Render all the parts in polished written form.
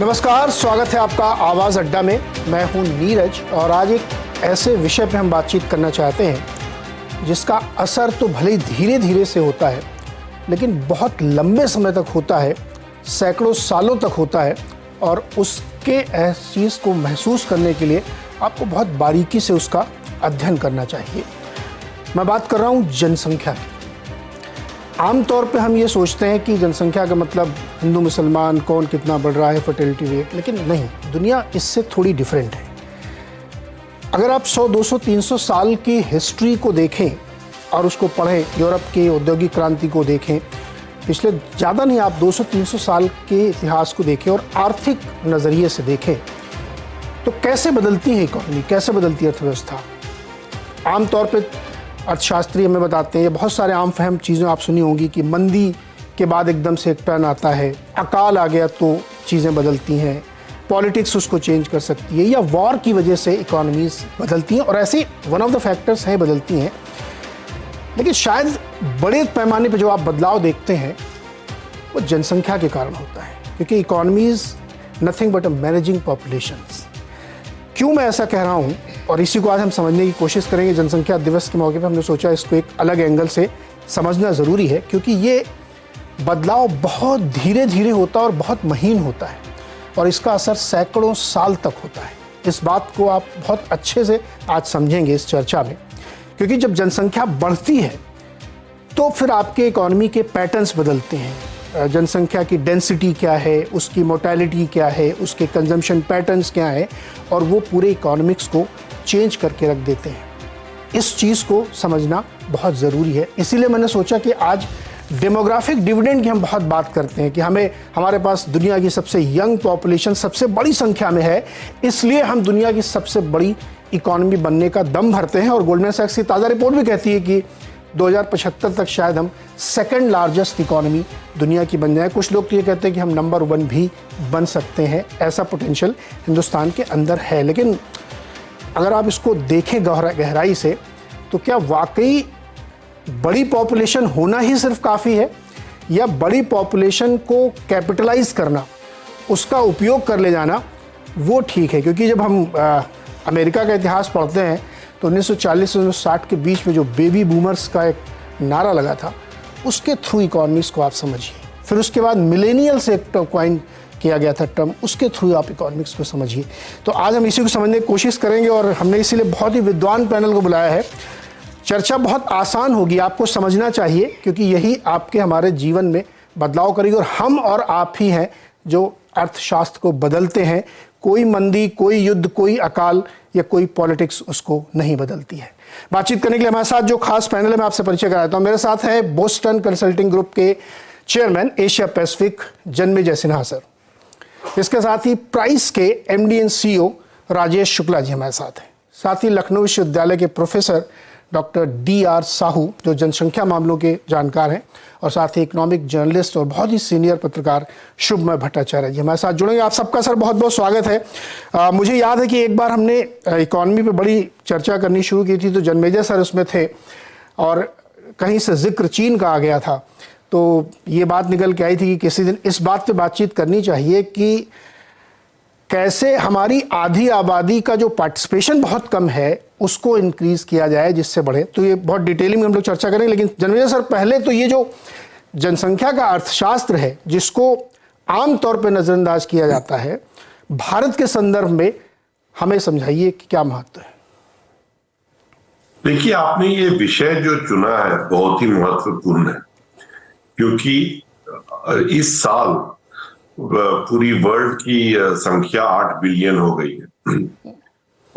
नमस्कार, स्वागत है आपका आवाज़ अड्डा में। मैं हूं नीरज और आज एक ऐसे विषय पर हम बातचीत करना चाहते हैं जिसका असर तो भले ही धीरे धीरे से होता है, लेकिन बहुत लंबे समय तक होता है, सैकड़ों सालों तक होता है। और उसके इस चीज़ को महसूस करने के लिए आपको बहुत बारीकी से उसका अध्ययन करना चाहिए। मैं बात कर रहा हूँ जनसंख्या की। आमतौर पे हम ये सोचते हैं कि जनसंख्या का मतलब हिंदू मुसलमान, कौन कितना बढ़ रहा है, फर्टिलिटी रेट, लेकिन नहीं, दुनिया इससे थोड़ी डिफरेंट है। अगर आप 100, 200, 300 साल की हिस्ट्री को देखें और उसको पढ़ें, यूरोप की औद्योगिक क्रांति को देखें, पिछले ज़्यादा नहीं, आप 200-300 साल के इतिहास को देखें और आर्थिक नज़रिए से देखें तो कैसे बदलती है इकोनॉमी, कैसे बदलती है अर्थव्यवस्था। आमतौर पर अर्थशास्त्री हमें बताते हैं, बहुत सारे आम फहम चीज़ें आप सुनी होंगी कि मंदी के बाद एकदम से एक टर्न आता है, अकाल आ गया तो चीज़ें बदलती हैं, पॉलिटिक्स उसको चेंज कर सकती है, या वॉर की वजह से इकोनॉमीज़ बदलती हैं, और ऐसे वन ऑफ द फैक्टर्स हैं बदलती हैं। लेकिन शायद बड़े पैमाने पर जो आप बदलाव देखते हैं वो जनसंख्या के कारण होता है, क्योंकि economies nothing but a managing populations. क्यों मैं ऐसा कह रहा हूँ और इसी को आज हम समझने की कोशिश करेंगे। जनसंख्या दिवस के मौके पर हमने सोचा इसको एक अलग एंगल से समझना ज़रूरी है, क्योंकि ये बदलाव बहुत धीरे धीरे होता है और बहुत महीन होता है, और इसका असर सैकड़ों साल तक होता है। इस बात को आप बहुत अच्छे से आज समझेंगे इस चर्चा में, क्योंकि जब जनसंख्या बढ़ती है तो फिर आपके इकोनॉमी के पैटर्न्स बदलते हैं। जनसंख्या की डेंसिटी क्या है, उसकी मोर्टेलिटी क्या है, उसके कंजम्पशन पैटर्न्स क्या है, और वो पूरे इकोनॉमिक्स को चेंज करके रख देते हैं। इस चीज़ को समझना बहुत ज़रूरी है। इसीलिए मैंने सोचा कि आज डेमोग्राफिक डिविडेंड की हम बहुत बात करते हैं कि हमारे पास दुनिया की सबसे यंग पॉपुलेशन सबसे बड़ी संख्या में है, इसलिए हम दुनिया की सबसे बड़ी इकोनॉमी बनने का दम भरते हैं। और गोल्डमैन सैक्स की ताज़ा रिपोर्ट भी कहती है कि 2075 तक शायद हम सेकंड लार्जेस्ट इकोनॉमी दुनिया की बन जाए। कुछ लोग तो ये कहते हैं कि हम नंबर 1 भी बन सकते हैं, ऐसा पोटेंशियल हिंदुस्तान के अंदर है। लेकिन अगर आप इसको देखें गहराई से, तो क्या वाकई बड़ी पॉपुलेशन होना ही सिर्फ काफ़ी है, या बड़ी पॉपुलेशन को कैपिटलाइज करना, उसका उपयोग कर ले जाना, वो ठीक है? क्योंकि जब हम अमेरिका का इतिहास पढ़ते हैं तो 1940 से 1960 के बीच में जो बेबी बूमर्स का एक नारा लगा था, उसके थ्रू इकोनॉमिक्स को आप समझिए। फिर उसके बाद मिलेनियल से एक टर्म कॉइन किया गया था टर्म, उसके थ्रू आप इकोनॉमिक्स को समझिए। तो आज हम इसी को समझने की कोशिश करेंगे, और हमने इसीलिए बहुत ही विद्वान पैनल को बुलाया है। चर्चा बहुत आसान होगी, आपको समझना चाहिए, क्योंकि यही आपके हमारे जीवन में बदलाव करेगी। और हम और आप ही हैं जो अर्थशास्त्र को बदलते हैं। कोई मंदी, कोई युद्ध, कोई अकाल या कोई पॉलिटिक्स उसको नहीं बदलती है। बातचीत करने के लिए हमारे साथ जो खास पैनल है, मैं आपसे परिचय कराता हूँ। मेरे साथ है बोस्टन कंसल्टिंग ग्रुप के chairman Asia Pacific Janmejay Sinha sir. इसके साथ ही प्राइस के MD and CEO Rajesh Shukla ji हमारे साथ हैं। साथ ही लखनऊ विश्वविद्यालय के प्रोफेसर डॉक्टर DR साहू, जो जनसंख्या मामलों के जानकार हैं, और साथ ही इकोनॉमिक जर्नलिस्ट और बहुत ही सीनियर पत्रकार शुभमय भट्टाचार्य जी हमारे साथ जुड़ेंगे। आप सबका सर बहुत बहुत स्वागत है। मुझे याद है कि एक बार हमने इकोनॉमी पे बड़ी चर्चा करनी शुरू की थी, तो जन्मेजय सर उसमें थे, और कहीं से जिक्र चीन का आ गया था। तो ये बात निकल के आई थी कि किसी दिन इस बात पे बातचीत करनी चाहिए कि कैसे हमारी आधी आबादी का जो पार्टिसिपेशन बहुत कम है उसको इंक्रीज किया जाए जिससे बढ़े। तो ये बहुत डिटेलिंग में हम लोग चर्चा करेंगे। लेकिन जन्मेजय सर, पहले तो ये जो जनसंख्या का अर्थशास्त्र है, जिसको आमतौर पर नज़रअंदाज किया जाता है, भारत के संदर्भ में हमें समझाइए कि क्या महत्व है। देखिए, आपने ये विषय जो चुना है बहुत ही महत्वपूर्ण है, क्योंकि इस साल पूरी वर्ल्ड की संख्या 8 बिलियन हो गई है,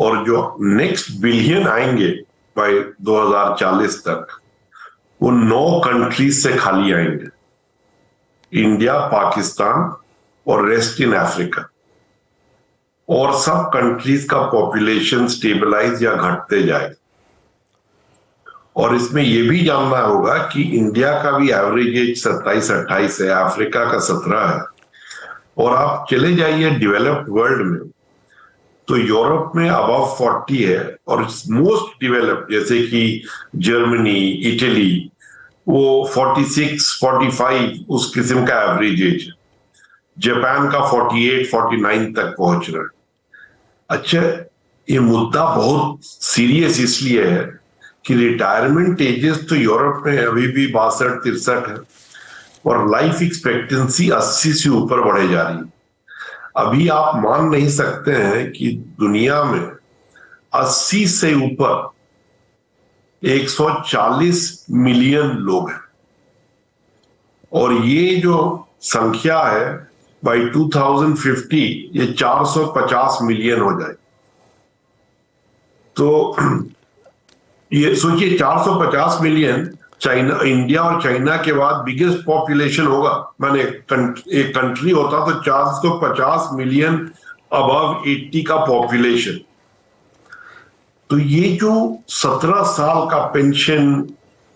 और जो नेक्स्ट बिलियन आएंगे बाय 2040 तक, वो 9 कंट्रीज से खाली आएंगे। इंडिया, पाकिस्तान और रेस्ट इन अफ्रीका। और सब कंट्रीज का पॉपुलेशन स्टेबलाइज या घटते जाए। और इसमें यह भी जानना होगा कि इंडिया का भी एवरेज एज 27-28 है, अफ्रीका का 17 है, और आप चले जाइए डेवलप्ड वर्ल्ड में तो यूरोप में अबव 40 है, और मोस्ट डेवलप्ड जैसे कि जर्मनी, इटली, वो 46-45 उस किस्म का एवरेज एज है। जापान का 48 49 तक पहुंच रहा है। अच्छा, ये मुद्दा बहुत सीरियस इसलिए है कि रिटायरमेंट एजेस तो यूरोप में अभी भी 62-63 है और लाइफ एक्सपेक्टेंसी 80 से ऊपर बढ़े जा रही है। अभी आप मान नहीं सकते हैं कि दुनिया में 80 से ऊपर 140 मिलियन लोग हैं और ये जो संख्या है बाई 2050 ये 450 मिलियन हो जाए। तो ये सोचिए 450 मिलियन, चाइना, इंडिया और चाइना के बाद बिगेस्ट पॉपुलेशन होगा। माने एक कंट्री होता तो 450 मिलियन अबव 80 का पॉपुलेशन। तो ये जो 17 साल का पेंशन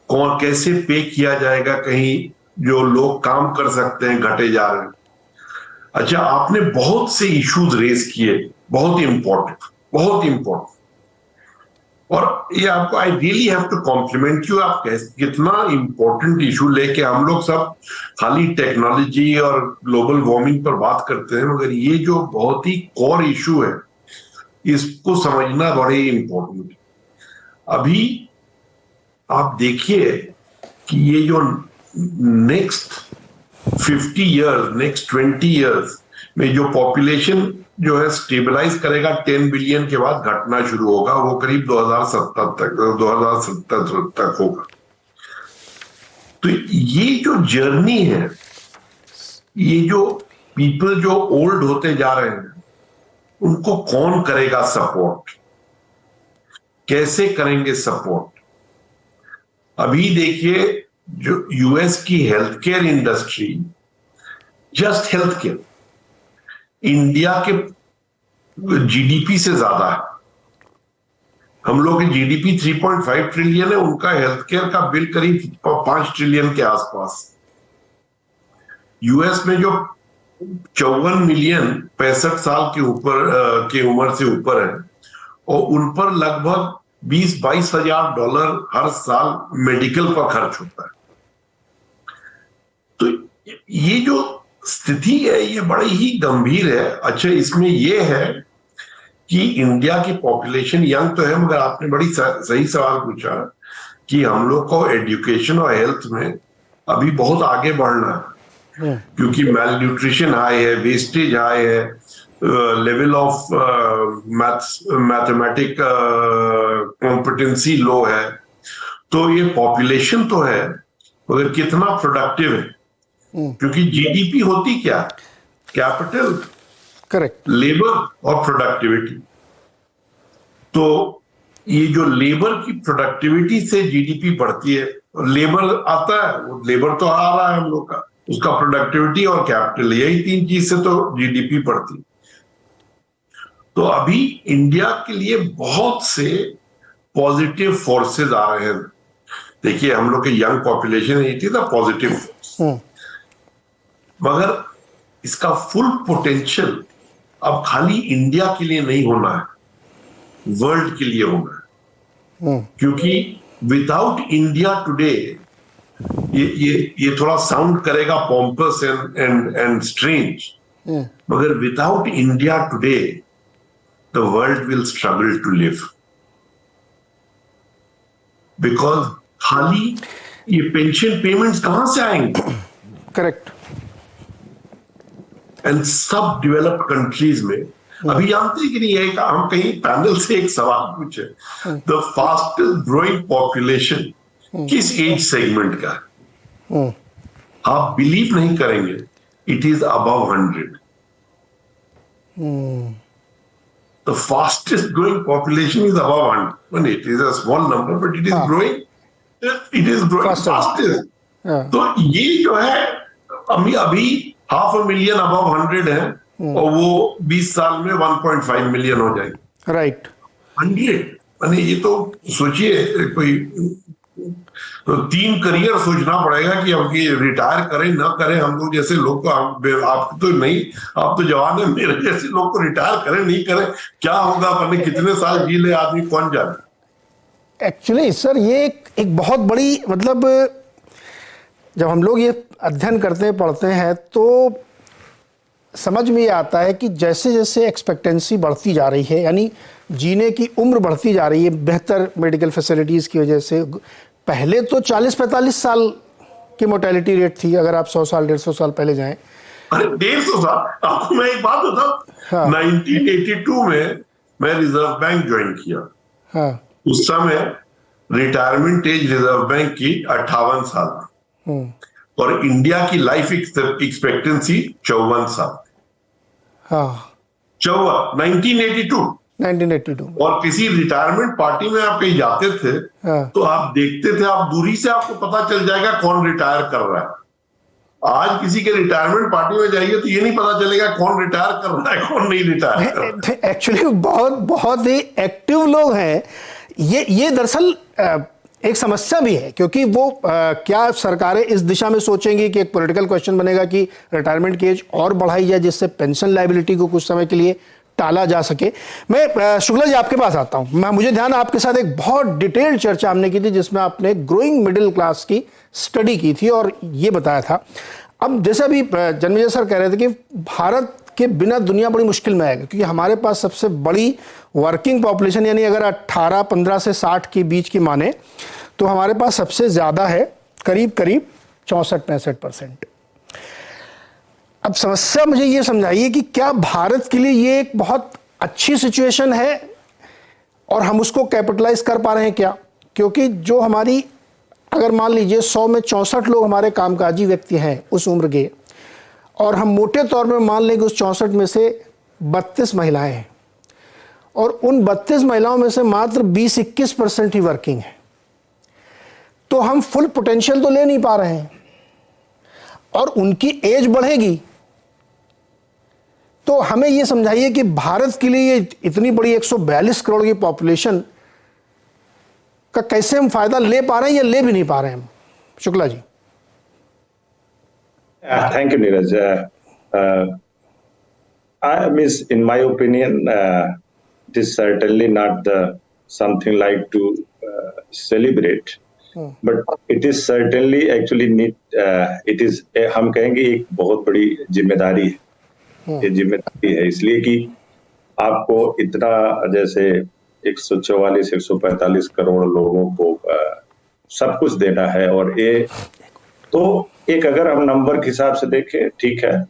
कौन कैसे पे किया जाएगा, कहीं जो लोग काम कर सकते हैं घटे जा रहे हैं। अच्छा, आपने बहुत से इश्यूज रेज किए, बहुत इंपॉर्टेंट, और ये आपको I really have to compliment you. आप कितना इंपॉर्टेंट इशू लेके, हम लोग सब खाली टेक्नोलॉजी और ग्लोबल वार्मिंग पर बात करते हैं, मगर ये जो बहुत ही कोर इशू है इसको समझना बड़े इंपॉर्टेंट है। अभी आप देखिए कि ये जो नेक्स्ट 50 ईयर्स, नेक्स्ट 20 ईयर्स में जो पॉपुलेशन जो है स्टेबलाइज करेगा 10 बिलियन के बाद घटना शुरू होगा, वो करीब 2070 तक होगा। तो ये जो जर्नी है, ये जो पीपल जो ओल्ड होते जा रहे हैं उनको कौन करेगा सपोर्ट, कैसे करेंगे सपोर्ट? अभी देखिए जो यूएस की health care industry, just health care, India के जीडीपी से ज्यादा है। हम लोग की जीडीपी 3.5 ट्रिलियन है, उनका हेल्थ केयर का बिल करीब 5 ट्रिलियन के आसपास। यूएस में जो 54 मिलियन 65 साल के ऊपर की उम्र से ऊपर है और उन पर लगभग 20-22 हजार डॉलर हर साल मेडिकल पर खर्च होता है। तो ये जो स्थिति है ये बड़ी ही गंभीर है। अच्छा, इसमें ये है कि इंडिया की पॉपुलेशन यंग तो है, मगर आपने बड़ी सही सवाल पूछा कि हम लोग को एजुकेशन और हेल्थ में अभी बहुत आगे बढ़ना है, क्योंकि मेल न्यूट्रिशन हाई है, वेस्टेज हाई है, लेवल ऑफ मैथमेटिक कॉम्पिटेंसी लो है। तो ये पॉपुलेशन तो है, मगर कितना प्रोडक्टिव है, क्योंकि जीडीपी होती क्या, कैपिटल, करेक्ट, लेबर और प्रोडक्टिविटी। तो ये जो लेबर की प्रोडक्टिविटी से जीडीपी बढ़ती है, लेबर आता है, वो लेबर तो आ रहा है हम लोग का, उसका प्रोडक्टिविटी और कैपिटल, यही 3 चीज से तो जीडीपी बढ़ती है। तो अभी इंडिया के लिए बहुत से पॉजिटिव फोर्सेस आ रहे हैं। देखिए हम लोग के यंग पॉपुलेशन है, it is a positive force, मगर इसका फुल पोटेंशियल अब खाली इंडिया के लिए नहीं होना है, वर्ल्ड के लिए होना है। क्योंकि विदाउट इंडिया टुडे, ये थोड़ा साउंड करेगा पॉम्पस एंड स्ट्रेंज, मगर without India today the world will struggle to live, because खाली ये पेंशन पेमेंट्स कहां से आएंगे? करेक्ट। एंड सब डेवलप्ड कंट्रीज में अभी जानते हैं कि नहीं, है हम कहीं पैनल से एक सवाल पूछे, द फास्टेस्ट ग्रोइंग पॉपुलेशन किस एज सेगमेंट का है? आप बिलीव नहीं करेंगे, it is above 100। The fastest growing population is above 100। It is a small number but it is growing, it is growing fastest. तो ये जो है अभी 500,000 अबव 100 है और वो 20 साल में 1.5 मिलियन हो जाएगी। राइट, 100, माने ये तो सोचिए, कोई तो 3 करियर सोचना पड़ेगा कि अब ये रिटायर करें ना करें। हम लोग जैसे लोग को, आप तो नहीं, आप तो जवान है, मेरे जैसे लोग को रिटायर करें नहीं करें क्या होगा, पता कितने साल जी ले आदमी, कौन जाने। एक्चुअली सर ये एक बहुत बड़ी, मतलब जब हम लोग ये अध्ययन करते हैं, पढ़ते हैं, तो समझ में ये आता है कि जैसे जैसे एक्सपेक्टेंसी बढ़ती जा रही है, यानी जीने की उम्र बढ़ती जा रही है बेहतर मेडिकल फैसिलिटीज़ की वजह से। पहले तो 40-45 साल की मोर्टेलिटी रेट थी, अगर आप 100 साल 150 साल पहले जाएं। अरे 150 साल! आपको मैं एक बात बताऊं, हाँ। 1982 में मैं रिजर्व बैंक ज्वाइन किया। हाँ। उस समय रिटायरमेंट एज रिजर्व बैंक की 58 साल और इंडिया की लाइफ एक्सपेक्टेंसी 54 साल। हाँ। 54, 1982। और किसी रिटायरमेंट पार्टी में आप कहीं जाते थे, हाँ। तो आप देखते थे, आप दूरी से आपको पता चल जाएगा कौन रिटायर कर रहा है। आज किसी के रिटायरमेंट पार्टी में जाइए तो ये नहीं पता चलेगा कौन रिटायर कर रहा है कौन नहीं रिटायर कर रहा है। एक्चुअली बहुत ही एक्टिव लोग हैं। ये दरअसल एक समस्या भी है, क्योंकि वो क्या सरकारें इस दिशा में सोचेंगी कि एक पॉलिटिकल क्वेश्चन बनेगा कि रिटायरमेंट की एज और बढ़ाई जाए, जिससे पेंशन लायबिलिटी को कुछ समय के लिए टाला जा सके। मैं शुक्ला जी आपके पास आता हूं। मुझे ध्यान, आपके साथ एक बहुत डिटेल्ड चर्चा हमने की थी जिसमें आपने ग्रोइंग मिडिल क्लास की स्टडी की थी और ये बताया था। अब जैसे अभी जन्मेजय सर कह रहे थे कि भारत के बिना दुनिया बड़ी मुश्किल में आएगी, क्योंकि हमारे पास सबसे बड़ी वर्किंग पॉपुलेशन, यानी अगर 15 से 60 के बीच की माने तो हमारे पास सबसे ज़्यादा है, करीब 64-65%। अब समस्या मुझे ये समझाइए कि क्या भारत के लिए ये एक बहुत अच्छी सिचुएशन है और हम उसको कैपिटलाइज कर पा रहे हैं क्या? क्योंकि जो हमारी, अगर मान लीजिए 100 में 64 लोग हमारे कामकाजी व्यक्ति हैं उस उम्र के, और हम मोटे तौर में मान लें कि उस 64 में से 32 महिलाएं हैं, और उन 32 महिलाओं में से मात्र 20-21% ही वर्किंग है, तो हम फुल पोटेंशियल तो ले नहीं पा रहे हैं और उनकी एज बढ़ेगी। तो हमें यह समझाइए कि भारत के लिए ये इतनी बड़ी 142 करोड़ की पॉपुलेशन का कैसे हम फायदा ले पा रहे हैं या ले भी नहीं पा रहे हैं हम? Shukla ji. Thank you, Neeraj. In my opinion, it is certainly not something like to celebrate, but it is certainly actually it is, हम कहेंगे एक बहुत बड़ी जिम्मेदारी है। ये जिम्मेदारी है इसलिए कि आपको इतना, जैसे 144-145 करोड़ लोगों को सब कुछ देना है, और ये तो एक, अगर हम नंबर के हिसाब से देखें ठीक है,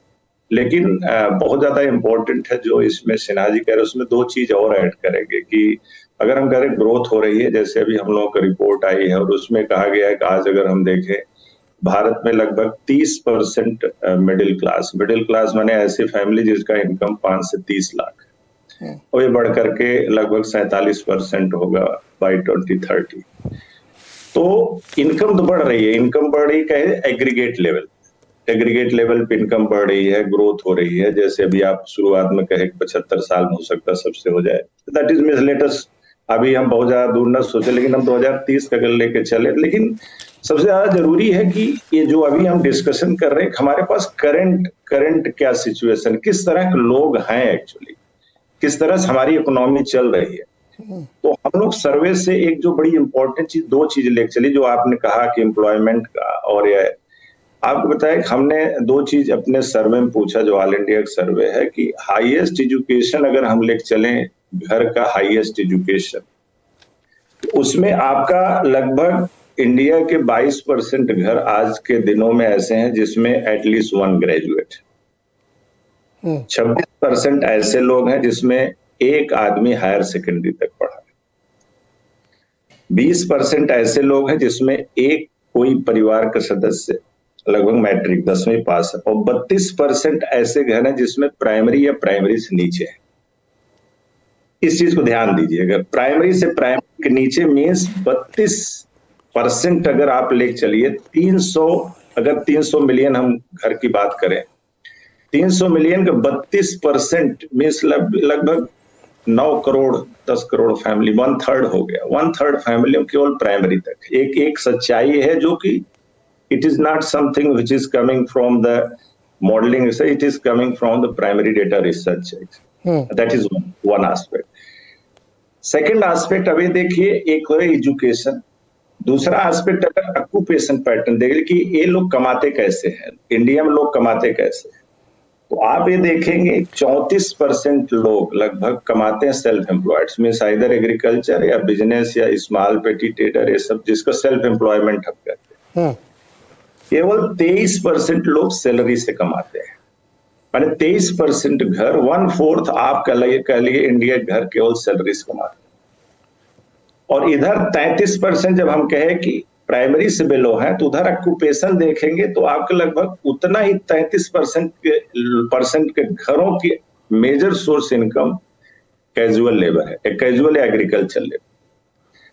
लेकिन बहुत ज्यादा इम्पोर्टेंट है जो इसमें सिन्हा जी कह रहे हैं, उसमें दो चीज और ऐड करेंगे कि अगर हम कह रहे ग्रोथ हो रही है, जैसे अभी हम लोगों का रिपोर्ट आई है और उसमें कहा गया है कि आज अगर हम देखें भारत में लगभग 30% मिडिल क्लास माने ऐसी फैमिली जिसका इनकम 5 से 30 लाख, और ये बढ़ करके लगभग 47% होगा बाई 2030। तो इनकम तो बढ़ रही है, इनकम बढ़ रही है एग्रीगेट लेवल पे इनकम बढ़ रही है, ग्रोथ हो रही है। जैसे अभी आप शुरुआत में कहे 75 साल में हो सकता है सबसे हो जाए, दैट इज मींस लेटेस्ट, अभी हम बहुत ज्यादा दूर न सोचे, लेकिन हम 2030 का अगर लेके चले। लेकिन सबसे ज्यादा जरूरी है कि ये जो अभी हम डिस्कशन कर रहे हैं, हमारे पास करंट क्या सिचुएशन, किस तरह के लोग हैं एक्चुअली, किस तरह से हमारी इकोनॉमी चल रही है। तो हम लोग सर्वे से एक जो बड़ी इंपॉर्टेंट चीज, दो चीज लेके चली, जो आपने कहा कि एम्प्लॉयमेंट का, और ये आपको बताया कि हमने दो चीज अपने सर्वे में पूछा, जो ऑल इंडिया का सर्वे है, कि हाईएस्ट एजुकेशन अगर हम लेके चलें, घर का हाईएस्ट एजुकेशन, उसमें आपका लगभग इंडिया के 22% घर आज के दिनों में ऐसे हैं जिसमें एटलीस्ट 1 ग्रेजुएट, 26% ऐसे लोग हैं जिसमें एक आदमी हायर सेकेंडरी तक पढ़ा है, 20% ऐसे लोग हैं जिसमें एक कोई परिवार का सदस्य लगभग मैट्रिक 10वीं पास है, और 32% ऐसे घर हैं जिसमें प्राइमरी या प्राइमरी से नीचे है। इस चीज को ध्यान दीजिएगा, प्राइमरी से प्राइमरी के नीचे मीन्स 32% अगर आप लेके चलिए, 300, अगर 300 मिलियन हम घर की बात करें, 300 मिलियन का 32% मीन्स लगभग 9 करोड़ 10 करोड़ फैमिली, 1/3 हो गया, 1/3 फैमिली केवल प्राइमरी तक। एक सच्चाई है जो कि it is not something which is coming from the modeling research, it is coming from the primary data research. That is one aspect. Second aspect, अभी देखिए, एक है एजुकेशन, दूसरा एस्पेक्ट अगर ऑक्यूपेशन पैटर्न देखिए कि ये लोग कमाते कैसे हैं, इंडिया में लोग कमाते कैसे हैं। तो आप ये देखेंगे 34% लोग लगभग कमाते हैं self employed, means either agriculture या बिजनेस या स्मॉल पेटी ट्रेडर, ये सब जिसको सेल्फ एम्प्लॉयमेंट हम कहते हैं। केवल 23% लोग सैलरी से कमाते हैं, माने 23% घर, 1/4 आप कह लिए इंडिया घर केवल सैलरी से कमाते हैं। और इधर 33% जब हम कहे कि प्राइमरी से बिलो है, तो उधर ऑक्यूपेशन देखेंगे तो आपके लगभग उतना ही 33% के घरों की major source income casual labour है, कैजुअल एग्रीकल्चर लेबर।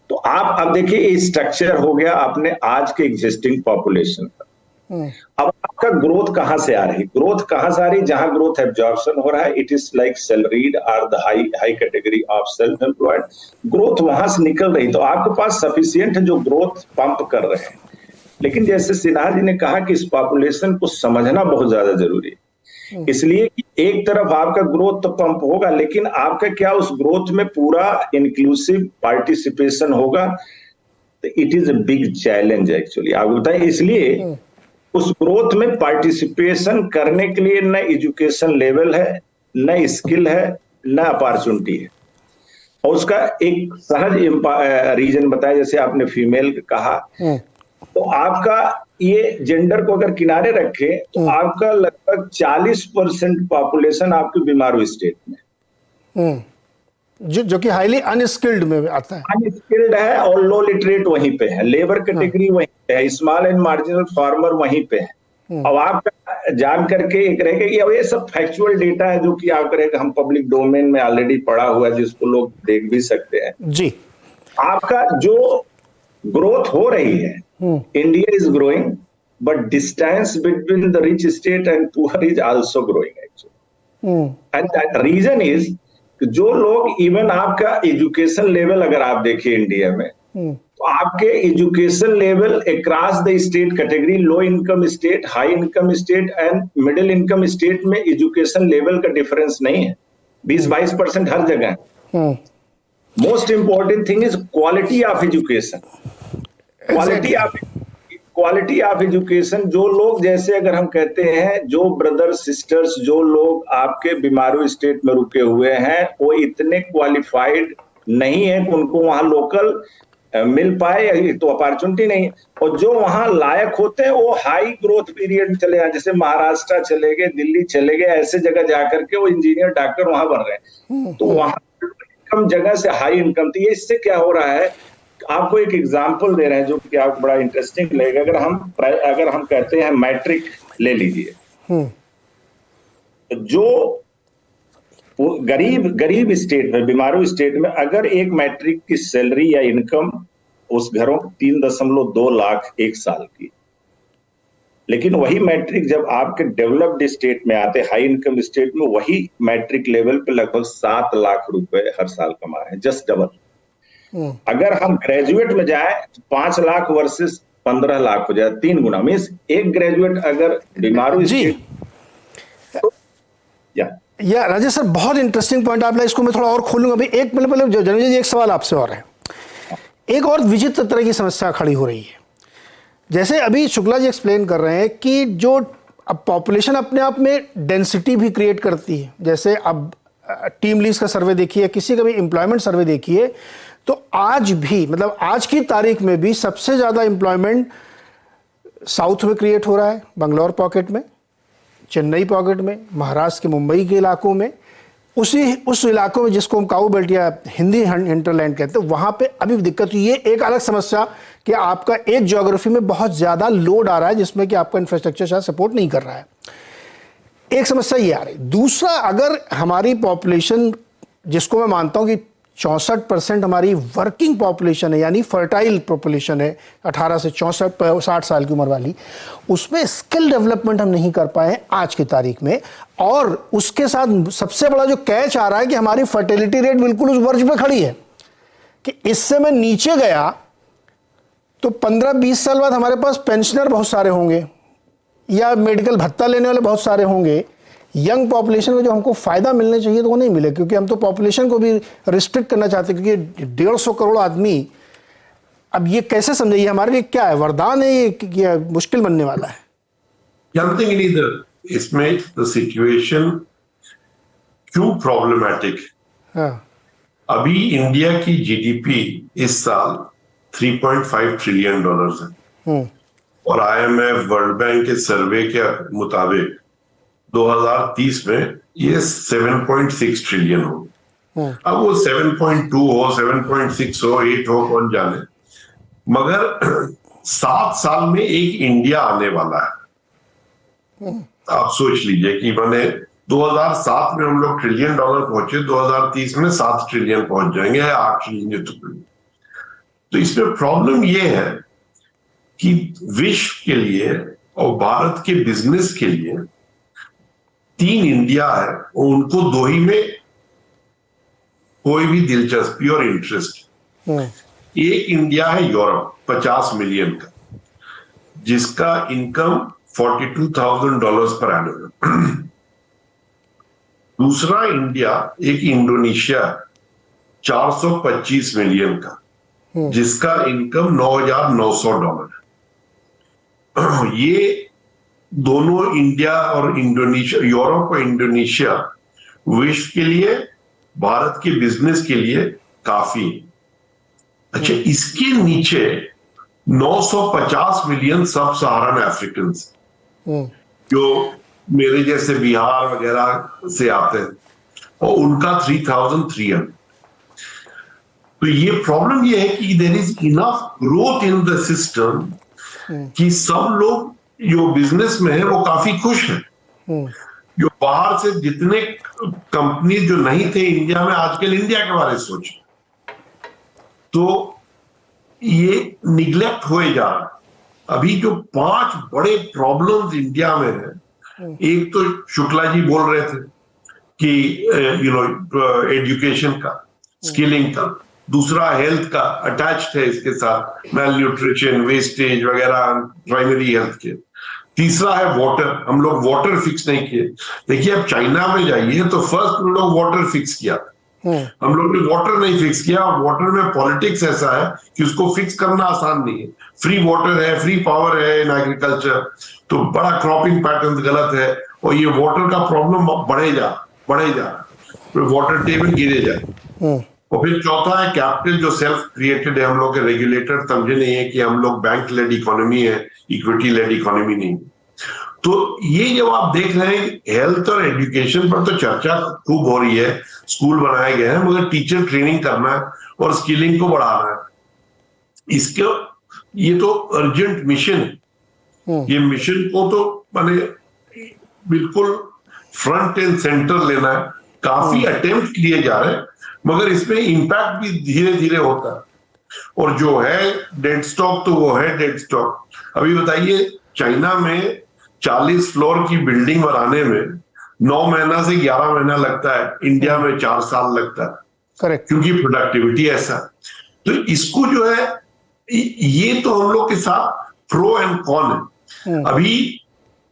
तो आप अब देखिए ये स्ट्रक्चर हो गया आपने आज के एग्जिस्टिंग पॉपुलेशन का। अब आपका ग्रोथ कहां से आ रही, ग्रोथ कहां से आ रही, जहां ग्रोथ एब्जॉर्प्शन हो रहा है, इट इज लाइक सैलरीड और the high category of self employed, growth वहां से निकल रही। तो आपके पास सफिशिएंट है जो ग्रोथ पंप कर रहे हैं। लेकिन जैसे सिन्हा जी ने कहा कि इस पॉपुलेशन को समझना बहुत ज्यादा जरूरी है, इसलिए कि एक तरफ आपका ग्रोथ तो पंप होगा, लेकिन आपका क्या उस ग्रोथ में पूरा इंक्लूसिव पार्टिसिपेशन होगा, तो it is a big challenge actually. आपको बताएं, इसलिए उस ग्रोथ में पार्टिसिपेशन करने के लिए न एजुकेशन लेवल है, न स्किल है, न अपॉर्चुनिटी है। और उसका एक सहज रीजन बताया, जैसे आपने फीमेल कहा, तो आपका ये जेंडर को अगर किनारे रखे तो आपका लगभग 40% पॉपुलेशन आपकी बीमारू स्टेट में, जो कि हाईली अनस्किल्ड में आता है, अनस्किल्ड है, और लो लिटरेट वहीं पे है, लेबर कैटेगरी वहीं पे है, स्मॉल एंड मार्जिनल फार्मर वहीं पे है। अब आप जान करके एक रहेगा कि अब ये सब फैक्चुअल डेटा है जो कि आप करेगा, हम पब्लिक डोमेन में ऑलरेडी पढ़ा हुआ है, जिसको लोग देख भी सकते हैं जी। आपका जो ग्रोथ हो रही है, India is growing, but distance between the rich state and poor is also growing actually. And that reason is जो लोग, इवन आपका एजुकेशन लेवल अगर आप देखिए इंडिया में, तो आपके education level across the state category, low income state, high income state and middle income state में एजुकेशन लेवल का डिफरेंस नहीं है, 20-22% हर जगह है। Most important thing is quality of education, quality of education. जो लोग, जैसे अगर हम कहते हैं, जो ब्रदर सिस्टर्स, जो लोग आपके बीमारू स्टेट में रुके हुए हैं, वो इतने क्वालिफाइड नहीं है कि उनको वहां लोकल मिल पाए, तो अपॉर्चुनिटी नहीं। और जो वहां लायक होते हैं वो हाई ग्रोथ पीरियड में चले जाए, जैसे महाराष्ट्र चले गए, दिल्ली चले गए, ऐसे जगह जाकर के वो इंजीनियर डॉक्टर वहां बन रहे हैं। तो वहां कम जगह से हाई इनकम थी। इससे क्या हो रहा है, आपको एक एग्जांपल दे रहे हैं जो कि आपको बड़ा इंटरेस्टिंग लगेगा। अगर हम कहते हैं मैट्रिक ले लीजिए, जो गरीब स्टेट में, बीमारू स्टेट में, अगर एक मैट्रिक की सैलरी या इनकम उस घरों 3.2 लाख एक साल की, लेकिन वही मैट्रिक जब आपके डेवलप्ड स्टेट में आते, हाई इनकम स्टेट में, वही मैट्रिक लेवल पे लगभग 7 लाख रुपए हर साल कमा रहे हैं, जस्ट डबल। अगर हम ग्रेजुएट में जाए तो 5 लाख वर्सेस 15 लाख हो जाए, 3 गुना। मीन्स एक ग्रेजुएट अगर बीमारू स्टेट, तो या राजेश सर, बहुत इंटरेस्टिंग पॉइंट आपने, इसको मैं थोड़ा और खोलूंगा अभी। एक पहले जनरल जी, एक सवाल आपसे और है। एक और विचित्र तरह की समस्या खड़ी हो रही है, जैसे अभी शुक्ला जी एक्सप्लेन कर रहे हैं कि जो अब पॉपुलेशन अपने आप में डेंसिटी भी क्रिएट करती है। जैसे अब टीम लीज का सर्वे देखिए, किसी का भी एम्प्लॉयमेंट सर्वे देखिए, तो आज भी, मतलब आज की तारीख में भी सबसे ज़्यादा एम्प्लॉयमेंट साउथ में क्रिएट हो रहा है, बंगलौर पॉकेट में, चेन्नई पॉकेट में, महाराष्ट्र के मुंबई के इलाकों में, उस इलाकों में जिसको हम काऊ बेल्ट या हिंदी हिंटरलैंड कहते हैं, वहाँ पे अभी दिक्कत। ये एक अलग समस्या कि आपका एक ज्योग्राफी में बहुत ज़्यादा लोड आ रहा है, जिसमें कि आपका इंफ्रास्ट्रक्चर शायद सपोर्ट नहीं कर रहा है। एक समस्या ये आ रही। दूसरा, अगर हमारी पॉपुलेशन, जिसको मैं मानता हूँ कि 64% हमारी वर्किंग पॉपुलेशन है, यानी फर्टाइल पॉपुलेशन है, 18 से 64-60 साल की उम्र वाली, उसमें स्किल डेवलपमेंट हम नहीं कर पाए आज की तारीख में। और उसके साथ सबसे बड़ा जो कैच आ रहा है कि हमारी फर्टिलिटी रेट बिल्कुल उस वर्ज पे खड़ी है कि इससे मैं नीचे गया तो 15-20 साल बाद हमारे पास पेंशनर बहुत सारे होंगे या मेडिकल भत्ता लेने वाले बहुत सारे होंगे। यंग पॉपुलेशन में जो हमको फ़ायदा मिलने चाहिए तो वो नहीं मिले, क्योंकि हम तो पॉपुलेशन को भी रिस्ट्रिक्ट करना चाहते हैं, क्योंकि 150 करोड़ आदमी। अब ये कैसे समझे, ये हमारे लिए क्या है, वरदान है ये मुश्किल बनने वाला है? Something in the इसमें द सिचुएशन क्यों प्रॉब्लमैटिक। हाँ। अभी इंडिया की जीडीपी इस साल $3.5 ट्रिलियन है और IMF वर्ल्ड बैंक के सर्वे के मुताबिक 2030 में ये 7.6 ट्रिलियन हो। अब वो 7.2 हो, 7.6 हो, 8 हो, कौन जाने, मगर 7 साल में एक इंडिया आने वाला है। आप सोच लीजिए कि मैंने 2007 में हम लोग $1 ट्रिलियन पहुंचे, 2030 में 7 ट्रिलियन पहुंच जाएंगे, 8 ट्रिलियन। तो इसमें प्रॉब्लम ये है कि विश्व के लिए और भारत के बिजनेस के लिए 3 इंडिया है और उनको 2 ही में कोई भी दिलचस्पी और इंटरेस्ट। एक इंडिया है यूरोप 50 मिलियन का, जिसका इनकम $42,000 पर एनम। दूसरा इंडिया एक इंडोनेशिया 425 मिलियन का, जिसका इनकम $9,900 है। ये दोनों इंडिया और इंडोनेशिया, यूरोप और इंडोनेशिया विश्व के लिए, भारत के बिजनेस के लिए काफी। अच्छा, इसके नीचे 950 मिलियन सब सहारन अफ्रीकन जो मेरे जैसे बिहार वगैरह से आते हैं और उनका 3,300। तो ये प्रॉब्लम ये है कि there is enough growth in the system कि सब लोग जो बिजनेस में है वो काफी खुश हैं। जो बाहर से जितने कंपनी जो नहीं थे इंडिया में, आजकल इंडिया के बारे में सोचे तो ये निग्लेक्ट हुए जा रहा है। अभी जो 5 बड़े प्रॉब्लम्स इंडिया में है, एक तो शुक्ला जी बोल रहे थे कि एजुकेशन का, स्किलिंग का, दूसरा हेल्थ का अटैच्ड है इसके साथ, मेल न्यूट्रिशन, वेस्टेज वगैरह, प्राइमरी हेल्थ के। तीसरा है वाटर, हम लोग वाटर फिक्स नहीं किए। देखिए अब चाइना में जाइए तो फर्स्ट हम लोग वाटर फिक्स किया, हम लोग ने वाटर नहीं फिक्स किया। और वाटर में पॉलिटिक्स ऐसा है कि उसको फिक्स करना आसान नहीं है। फ्री वाटर है, फ्री पावर है इन एग्रीकल्चर, तो बड़ा क्रॉपिंग पैटर्न गलत है और ये वाटर का प्रॉब्लम बढ़े जा फिर वाटर टेबल गिरे जाए। और फिर चौथा है कैपिटल, जो सेल्फ क्रिएटेड है। हम लोग के रेगुलेटर समझे नहीं है कि हम लोग बैंक लेड इकोनॉमी है, इक्विटी लेड इकोनॉमी नहीं। तो ये जब आप देख रहे हैं हेल्थ और एजुकेशन पर तो चर्चा खूब हो रही है, स्कूल बनाए गए हैं, मगर टीचर ट्रेनिंग करना है और स्किलिंग को बढ़ाना है। इसके ये तो अर्जेंट मिशन है। ये मिशन को तो माने बिल्कुल फ्रंट एंड सेंटर लेना है। काफी अटेम्प्ट किए जा रहे हैं, मगर इसमें इंपैक्ट भी धीरे धीरे होता है। और जो है डेड स्टॉक, तो वो है डेड स्टॉक। अभी बताइए चाइना में 40 फ्लोर की बिल्डिंग बनाने में 9 महीना से 11 महीना लगता है, इंडिया में 4 साल लगता है। करेक्ट। क्योंकि प्रोडक्टिविटी ऐसा। तो इसको जो है, ये तो हम लोग के साथ प्रो एंड कॉन है। अभी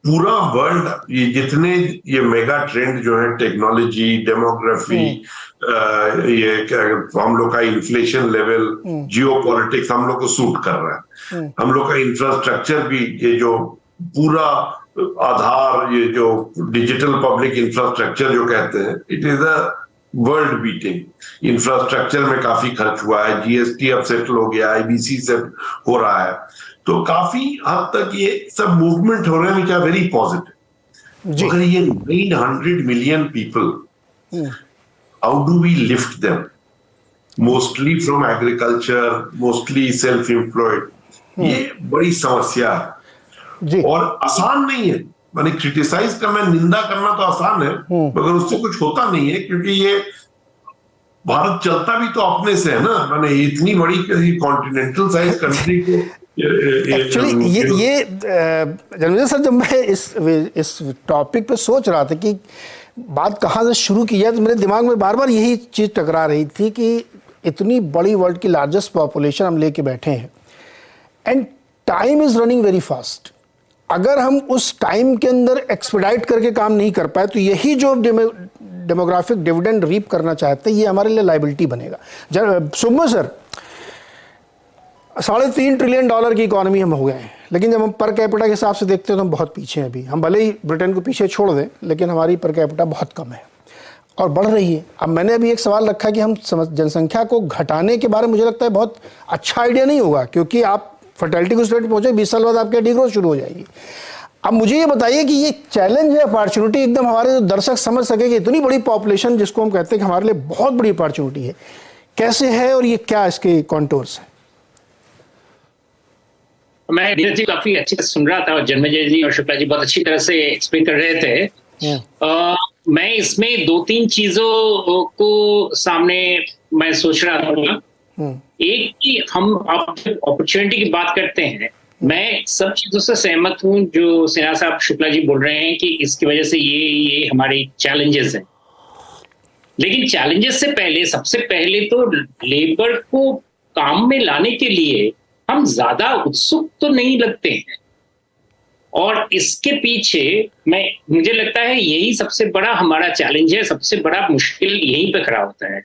पूरा वर्ल्ड, ये जितने ये मेगा ट्रेंड जो है, टेक्नोलॉजी, डेमोग्राफी, ये हम लोग का इन्फ्लेशन लेवल, जियोपॉलिटिक्स हम लोग को सूट कर रहा है। हम लोग का इंफ्रास्ट्रक्चर भी, ये जो पूरा आधार, ये जो डिजिटल पब्लिक इंफ्रास्ट्रक्चर जो कहते हैं, it is a world beating. Infrastructure में काफी खर्च हुआ है, जीएसटी अब सेटल हो गया, IBC से हो रहा है, तो काफी हद तक ये सब मूवमेंट हो रहे हैं, विच आर वेरी पॉजिटिव। मगर ये 900 million people, how do we lift them? Mostly from agriculture, mostly self employed. ये बड़ी समस्या है और आसान नहीं है। माने क्रिटिसाइज करना, निंदा करना तो आसान है, मगर उससे कुछ होता नहीं है, क्योंकि ये भारत चलता भी तो अपने से है ना। माने इतनी बड़ी कॉन्टिनेंटल साइज कंट्री को एक्चुअली ये जन्मेजय सर, जब मैं इस टॉपिक पे सोच रहा था कि बात कहाँ से शुरू की जाए, तो मेरे दिमाग में बार बार यही चीज टकरा रही थी कि इतनी बड़ी वर्ल्ड की लार्जेस्ट पॉपुलेशन हम लेके बैठे हैं and time is running very fast. अगर हम उस टाइम के अंदर एक्सपेडाइट करके काम नहीं कर पाए तो यही जो डेमोग्राफिक डिविडेंड रीप करना चाहते हैं, ये हमारे लिए लाइबिलिटी बनेगा। सुब्बू सर, $3.5 ट्रिलियन की इकोनॉमी हम हो गए हैं, लेकिन जब हम पर कैपिटा के हिसाब से देखते हैं तो हम बहुत पीछे हैं अभी। हम भले ही ब्रिटेन को पीछे छोड़ दें, लेकिन हमारी पर कैपिटा बहुत कम है और बढ़ रही है। अब मैंने अभी एक सवाल रखा कि हम जनसंख्या को घटाने के बारे में मुझे लगता है बहुत अच्छा आइडिया नहीं होगा, क्योंकि आप फर्टिलिटी को स्टेट पहुंचे 20 साल बाद आपकी डिग्रोथ शुरू हो जाएगी। अब मुझे ये बताइए कि ये चैलेंज है अपॉर्चुनिटी, एकदम हमारे जो दर्शक समझ सके कि इतनी बड़ी पॉपुलेशन जिसको हम कहते हैं कि हमारे लिए बहुत बड़ी अपॉर्चुनिटी है, कैसे है और ये क्या इसके कॉन्टोर्स हैं? मैं नीरज जी काफी अच्छी तरह सुन रहा था और जन्मेजय जी और शुक्ला जी बहुत अच्छी तरह से एक्सप्लेन कर रहे थे। मैं इसमें 2-3 चीजों को सामने मैं सोच रहा था। एक कि हम अब अपॉर्चुनिटी की बात करते हैं, मैं सब चीजों से सहमत हूं जो सिन्हा साहब शुक्ला जी बोल रहे हैं कि इसकी वजह से ये हमारे चैलेंजेस हैं। लेकिन चैलेंजेस से पहले सबसे पहले तो लेबर को काम में लाने के लिए हम ज्यादा उत्सुक तो नहीं लगते हैं, और इसके पीछे मुझे लगता है यही सबसे बड़ा हमारा चैलेंज है, सबसे बड़ा मुश्किल यहीं पे खड़ा होता है।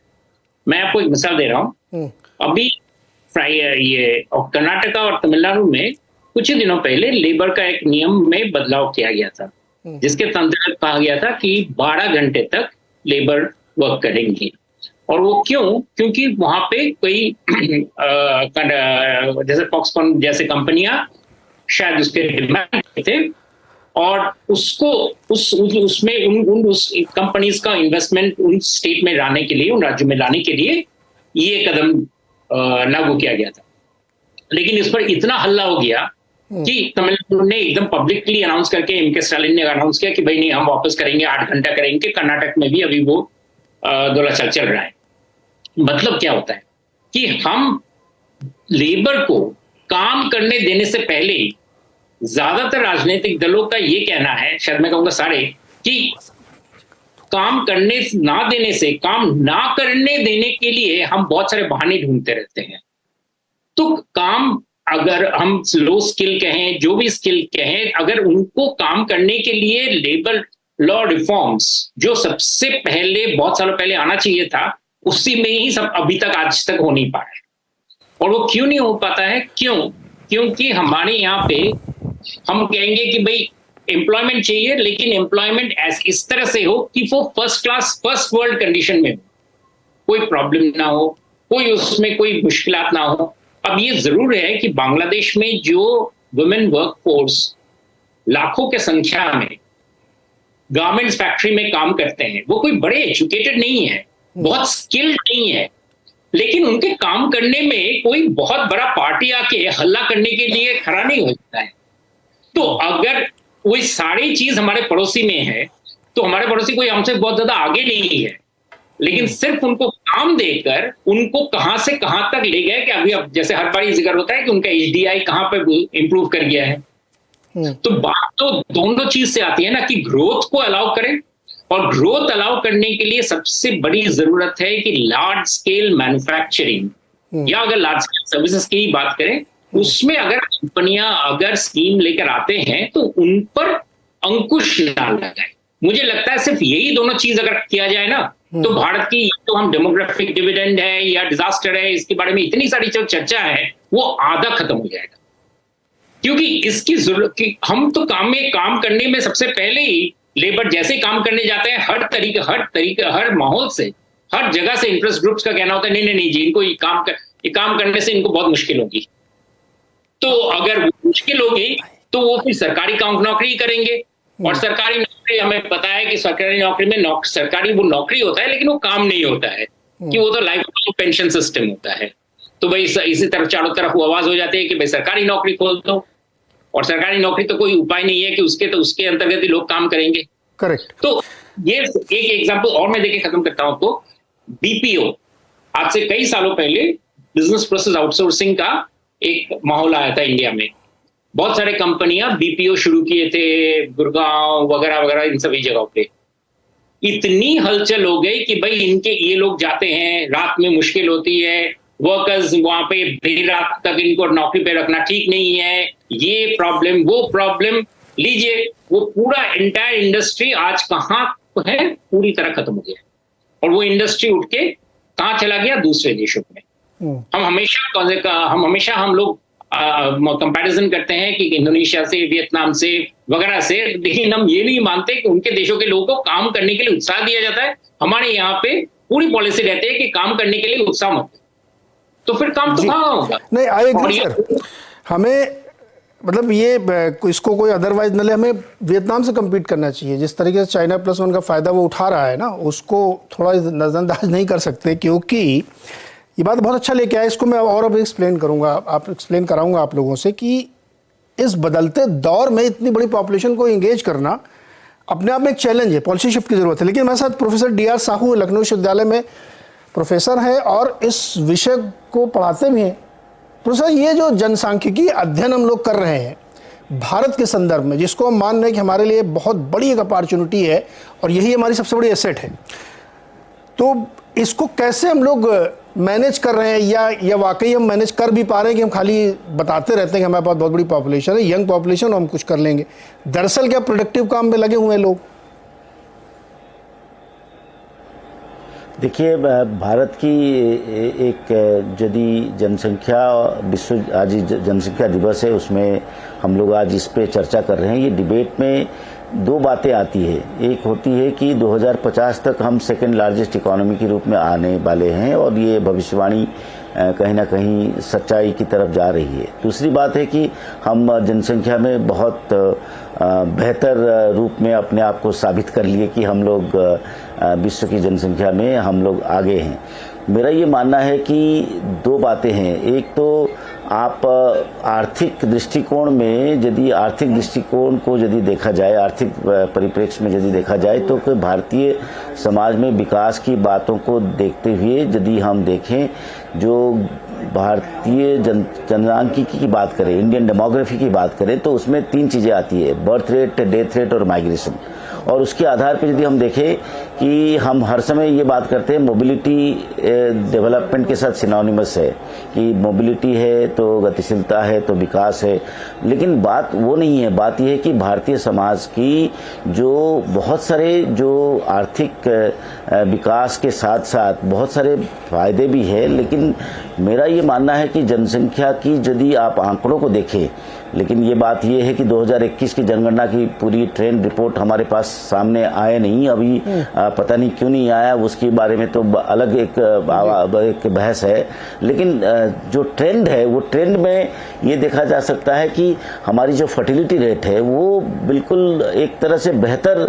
मैं आपको एक मिसाल दे रहा हूं। अभी ये कर्नाटका और तमिलनाडु में कुछ ही दिनों पहले लेबर का एक नियम में बदलाव किया गया था, जिसके अंतर्गत कहा गया था कि 12 घंटे तक लेबर वर्क करेंगे। और वो क्योंकि वहां पे कोई जैसे फॉक्सकॉन जैसे कंपनियां शायद उसके डिमांड थे, और उसको उसमें उस कंपनीज का इन्वेस्टमेंट उन स्टेट में लाने के लिए, उन राज्यों में लाने के लिए ये कदम लागू किया गया था। लेकिन इस पर इतना हल्ला हो गया कि तमिलनाडु ने एकदम पब्लिकली अनाउंस करके, एम.के. स्टालिन ने अनाउंस किया कि भाई नहीं, हम वापस करेंगे, 8 घंटा करेंगे। कर्नाटक में भी अभी वो दोला चल रहा है। मतलब क्या होता है कि हम लेबर को काम करने देने से पहले, ज्यादातर राजनीतिक दलों का ये कहना है, शायद मैं कहूंगा सारे, कि काम करने ना देने से, काम ना करने देने के लिए हम बहुत सारे बहाने ढूंढते रहते हैं। तो काम, अगर हम लो स्किल कहें, जो भी स्किल कहें, अगर उनको काम करने के लिए लेबर लॉ रिफॉर्म्स जो सबसे पहले बहुत सालों पहले आना चाहिए था, उसी में ही सब अभी तक आज तक हो नहीं पा रहा है। और वो क्यों नहीं हो पाता है? क्योंकि हमारे यहाँ पे हम कहेंगे कि भाई एम्प्लॉयमेंट चाहिए, लेकिन एम्प्लॉयमेंट इस तरह से हो कि वो first class, first world condition में हो, कोई प्रॉब्लम ना हो, कोई उसमें कोई मुश्किलात ना हो। अब ये जरूर है कि बांग्लादेश में जो वुमेन वर्कफोर्स लाखों के संख्या में गारमेंट्स फैक्ट्री में काम करते हैं, वो कोई बड़े एजुकेटेड नहीं है, बहुत स्किल्ड नहीं है, लेकिन उनके काम करने में कोई बहुत बड़ा पार्टी आके हल्ला करने के लिए खड़ा नहीं हो जाता है। तो अगर वही सारी चीज हमारे पड़ोसी में है, तो हमारे पड़ोसी कोई हमसे बहुत ज्यादा आगे नहीं है, लेकिन सिर्फ उनको काम देकर उनको कहां से कहां तक ले गए कि अभी अब जैसे हर बार जिक्र होता है कि उनका HDI कहां पर इंप्रूव कर गया है। तो बात तो दोनों चीज से आती है ना, कि ग्रोथ को अलाउ करें, और ग्रोथ अलाउ करने के लिए सबसे बड़ी जरूरत है कि लार्ज स्केल मैन्युफैक्चरिंग, या अगर लार्ज स्केल सर्विसेज की ही बात करें, उसमें अगर कंपनियां अगर स्कीम लेकर आते हैं तो उन पर अंकुश ना लगाए। मुझे लगता है सिर्फ यही दोनों चीज अगर किया जाए ना, तो भारत की तो हम डेमोग्राफिक डिविडेंड है या डिजास्टर है, इसके बारे में इतनी सारी जो चर्चा है वो आधा खत्म हो जाएगा। क्योंकि इसकी जरूरत कि हम तो काम करने में सबसे पहले ही लेबर जैसे काम करने जाते हैं, हर तरीके हर माहौल से, हर जगह से इंटरेस्ट ग्रुप्स का कहना होता है नहीं जी, इनको ये काम करने से इनको बहुत मुश्किल होगी। तो अगर मुश्किल होगी तो वो फिर सरकारी नौकरी करेंगे, और सरकारी नौकरी हमें पता है कि सरकारी नौकरी में सरकारी वो नौकरी होता है, लेकिन वो काम नहीं होता है, कि वो तो लाइफ पेंशन सिस्टम होता है। तो भाई इसी तरफ चारों तरफ वो आवाज हो जाती है कि भाई सरकारी नौकरी खोल दो, और सरकारी नौकरी तो कोई उपाय नहीं है कि उसके अंतर्गत ही लोग काम करेंगे। करेक्ट। तो ये एक एग्जांपल और मैं देके खत्म करता हूं आपको। BPO, आज से कई सालों पहले बिजनेस प्रोसेस आउटसोर्सिंग का एक माहौल आया था इंडिया में। बहुत सारे कंपनियां BPO शुरू किए थे, गुड़गांव वगैरह वगैरह, इन सभी जगहों पे इतनी हलचल हो गई कि भाई ये लोग जाते हैं, रात में मुश्किल होती है, वर्कर्स वहां पे देर रात तक इनको नौकरी पे रखना ठीक नहीं है, ये प्रॉब्लम वो प्रॉब्लम, लीजिए वो पूरा एंटायर इंडस्ट्री आज कहां है, पूरी तरह खत्म हो गया। और वो इंडस्ट्री उठ के कहां चला गया? दूसरे देशों में। हम लोग कंपैरिजन करते हैं कि इंडोनेशिया से, वियतनाम से वगैरह से, लेकिन हम ये नहीं मानते कि उनके देशों के लोगों को काम करने के लिए उत्साह दिया जाता है। हमारे यहाँ पे पूरी पॉलिसी रहती है कि काम करने के लिए उत्साह मत, तो फिर काम तो कहाँ होगा? नहीं, आई एग्री सर। हमें मतलब ये इसको कोई अदरवाइज न ले, हमें वियतनाम से कम्पीट करना चाहिए। जिस तरीके से चाइना प्लस वन का फ़ायदा वो उठा रहा है ना, उसको थोड़ा नज़रअंदाज नहीं कर सकते, क्योंकि ये बात बहुत अच्छा लेके आया। इसको मैं और अब एक्सप्लेन कराऊंगा आप लोगों से कि इस बदलते दौर में इतनी बड़ी पॉपुलेशन को एंगेज करना अपने आप में एक चैलेंज है, पॉलिसी शिफ्ट की ज़रूरत है। लेकिन मेरे साथ प्रोफेसर DR साहू लखनऊ विश्वविद्यालय में प्रोफेसर हैं और इस विषय को पढ़ाते भी हैं। प्रोफेसर, ये जो जनसांख्यिकी अध्ययन हम लोग कर रहे हैं भारत के संदर्भ में, जिसको हम मान रहे हैं कि हमारे लिए बहुत बड़ी एक अपॉर्चुनिटी है और यही हमारी सबसे बड़ी एसेट है, तो इसको कैसे हम लोग मैनेज कर रहे हैं, या वाकई हम मैनेज कर भी पा रहे हैं कि हम खाली बताते रहते हैं कि हमारे पास बहुत बड़ी पॉपुलेशन है, यंग पॉपुलेशन, और हम कुछ कर लेंगे। दरअसल क्या प्रोडक्टिव काम में लगे हुए हैं लोग? देखिए, भारत की एक यदि जनसंख्या विश्व आज जनसंख्या दिवस है, उसमें हम लोग आज इस पे चर्चा कर रहे हैं। ये डिबेट में दो बातें आती है। एक होती है कि 2050 तक हम सेकेंड लार्जेस्ट इकोनॉमी के रूप में आने वाले हैं और ये भविष्यवाणी कहीं ना कहीं सच्चाई की तरफ जा रही है। दूसरी बात है कि हम जनसंख्या में बहुत बेहतर रूप में अपने आप को साबित कर लिए कि हम लोग विश्व की जनसंख्या में हम लोग आगे हैं। मेरा ये मानना है कि दो बातें हैं। एक तो आप आर्थिक दृष्टिकोण में, यदि आर्थिक दृष्टिकोण को यदि देखा जाए, आर्थिक परिप्रेक्ष्य में यदि देखा जाए, तो भारतीय समाज में विकास की बातों को देखते हुए यदि हम देखें, जो भारतीय जनसांख्यिकी की बात करें, इंडियन डेमोग्राफी की बात करें, तो उसमें तीन चीजें आती है: बर्थ रेट, डेथ रेट और माइग्रेशन। और उसके आधार पर यदि हम देखें कि हम हर समय ये बात करते हैं मोबिलिटी डेवलपमेंट के साथ सिनोनिमस है कि मोबिलिटी है तो गतिशीलता है तो विकास है, लेकिन बात वो नहीं है। बात यह है कि भारतीय समाज की जो बहुत सारे जो आर्थिक विकास के साथ साथ बहुत सारे फायदे भी है, लेकिन मेरा ये मानना है कि जनसंख्या की यदि आप आंकड़ों को देखें, लेकिन ये बात ये है कि 2021 की जनगणना की पूरी ट्रेंड रिपोर्ट हमारे पास सामने आए नहीं अभी, पता नहीं क्यों नहीं आया, उसके बारे में तो अलग एक बहस है। लेकिन जो ट्रेंड है, वो ट्रेंड में ये देखा जा सकता है कि हमारी जो फर्टिलिटी रेट है वो बिल्कुल एक तरह से बेहतर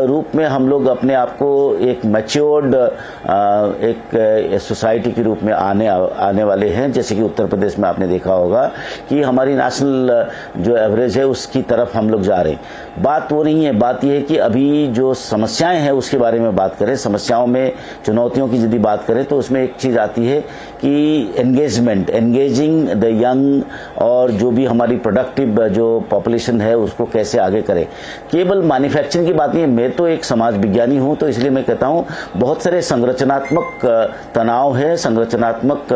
रूप में हम लोग अपने आप को एक मैच्योर्ड एक सोसाइटी के रूप में आने वाले हैं। जैसे कि उत्तर प्रदेश में आपने देखा होगा कि हमारी नेशनल जो एवरेज है उसकी तरफ हम लोग जा रहे हैं। बात वो नहीं है, बात यह है कि अभी जो समस्याएं हैं उसके बारे में बात करें। समस्याओं में, चुनौतियों की यदि बात करें तो उसमें एक चीज आती है कि एंगेजिंग द यंग, और जो भी हमारी प्रोडक्टिव जो पॉपुलेशन है उसको कैसे आगे करें। केवल मैन्युफैक्चरिंग की बात नहीं है। मैं तो एक समाज विज्ञानी हूं, तो इसलिए मैं कहता हूं बहुत सारे संरचनात्मक तनाव है, संरचनात्मक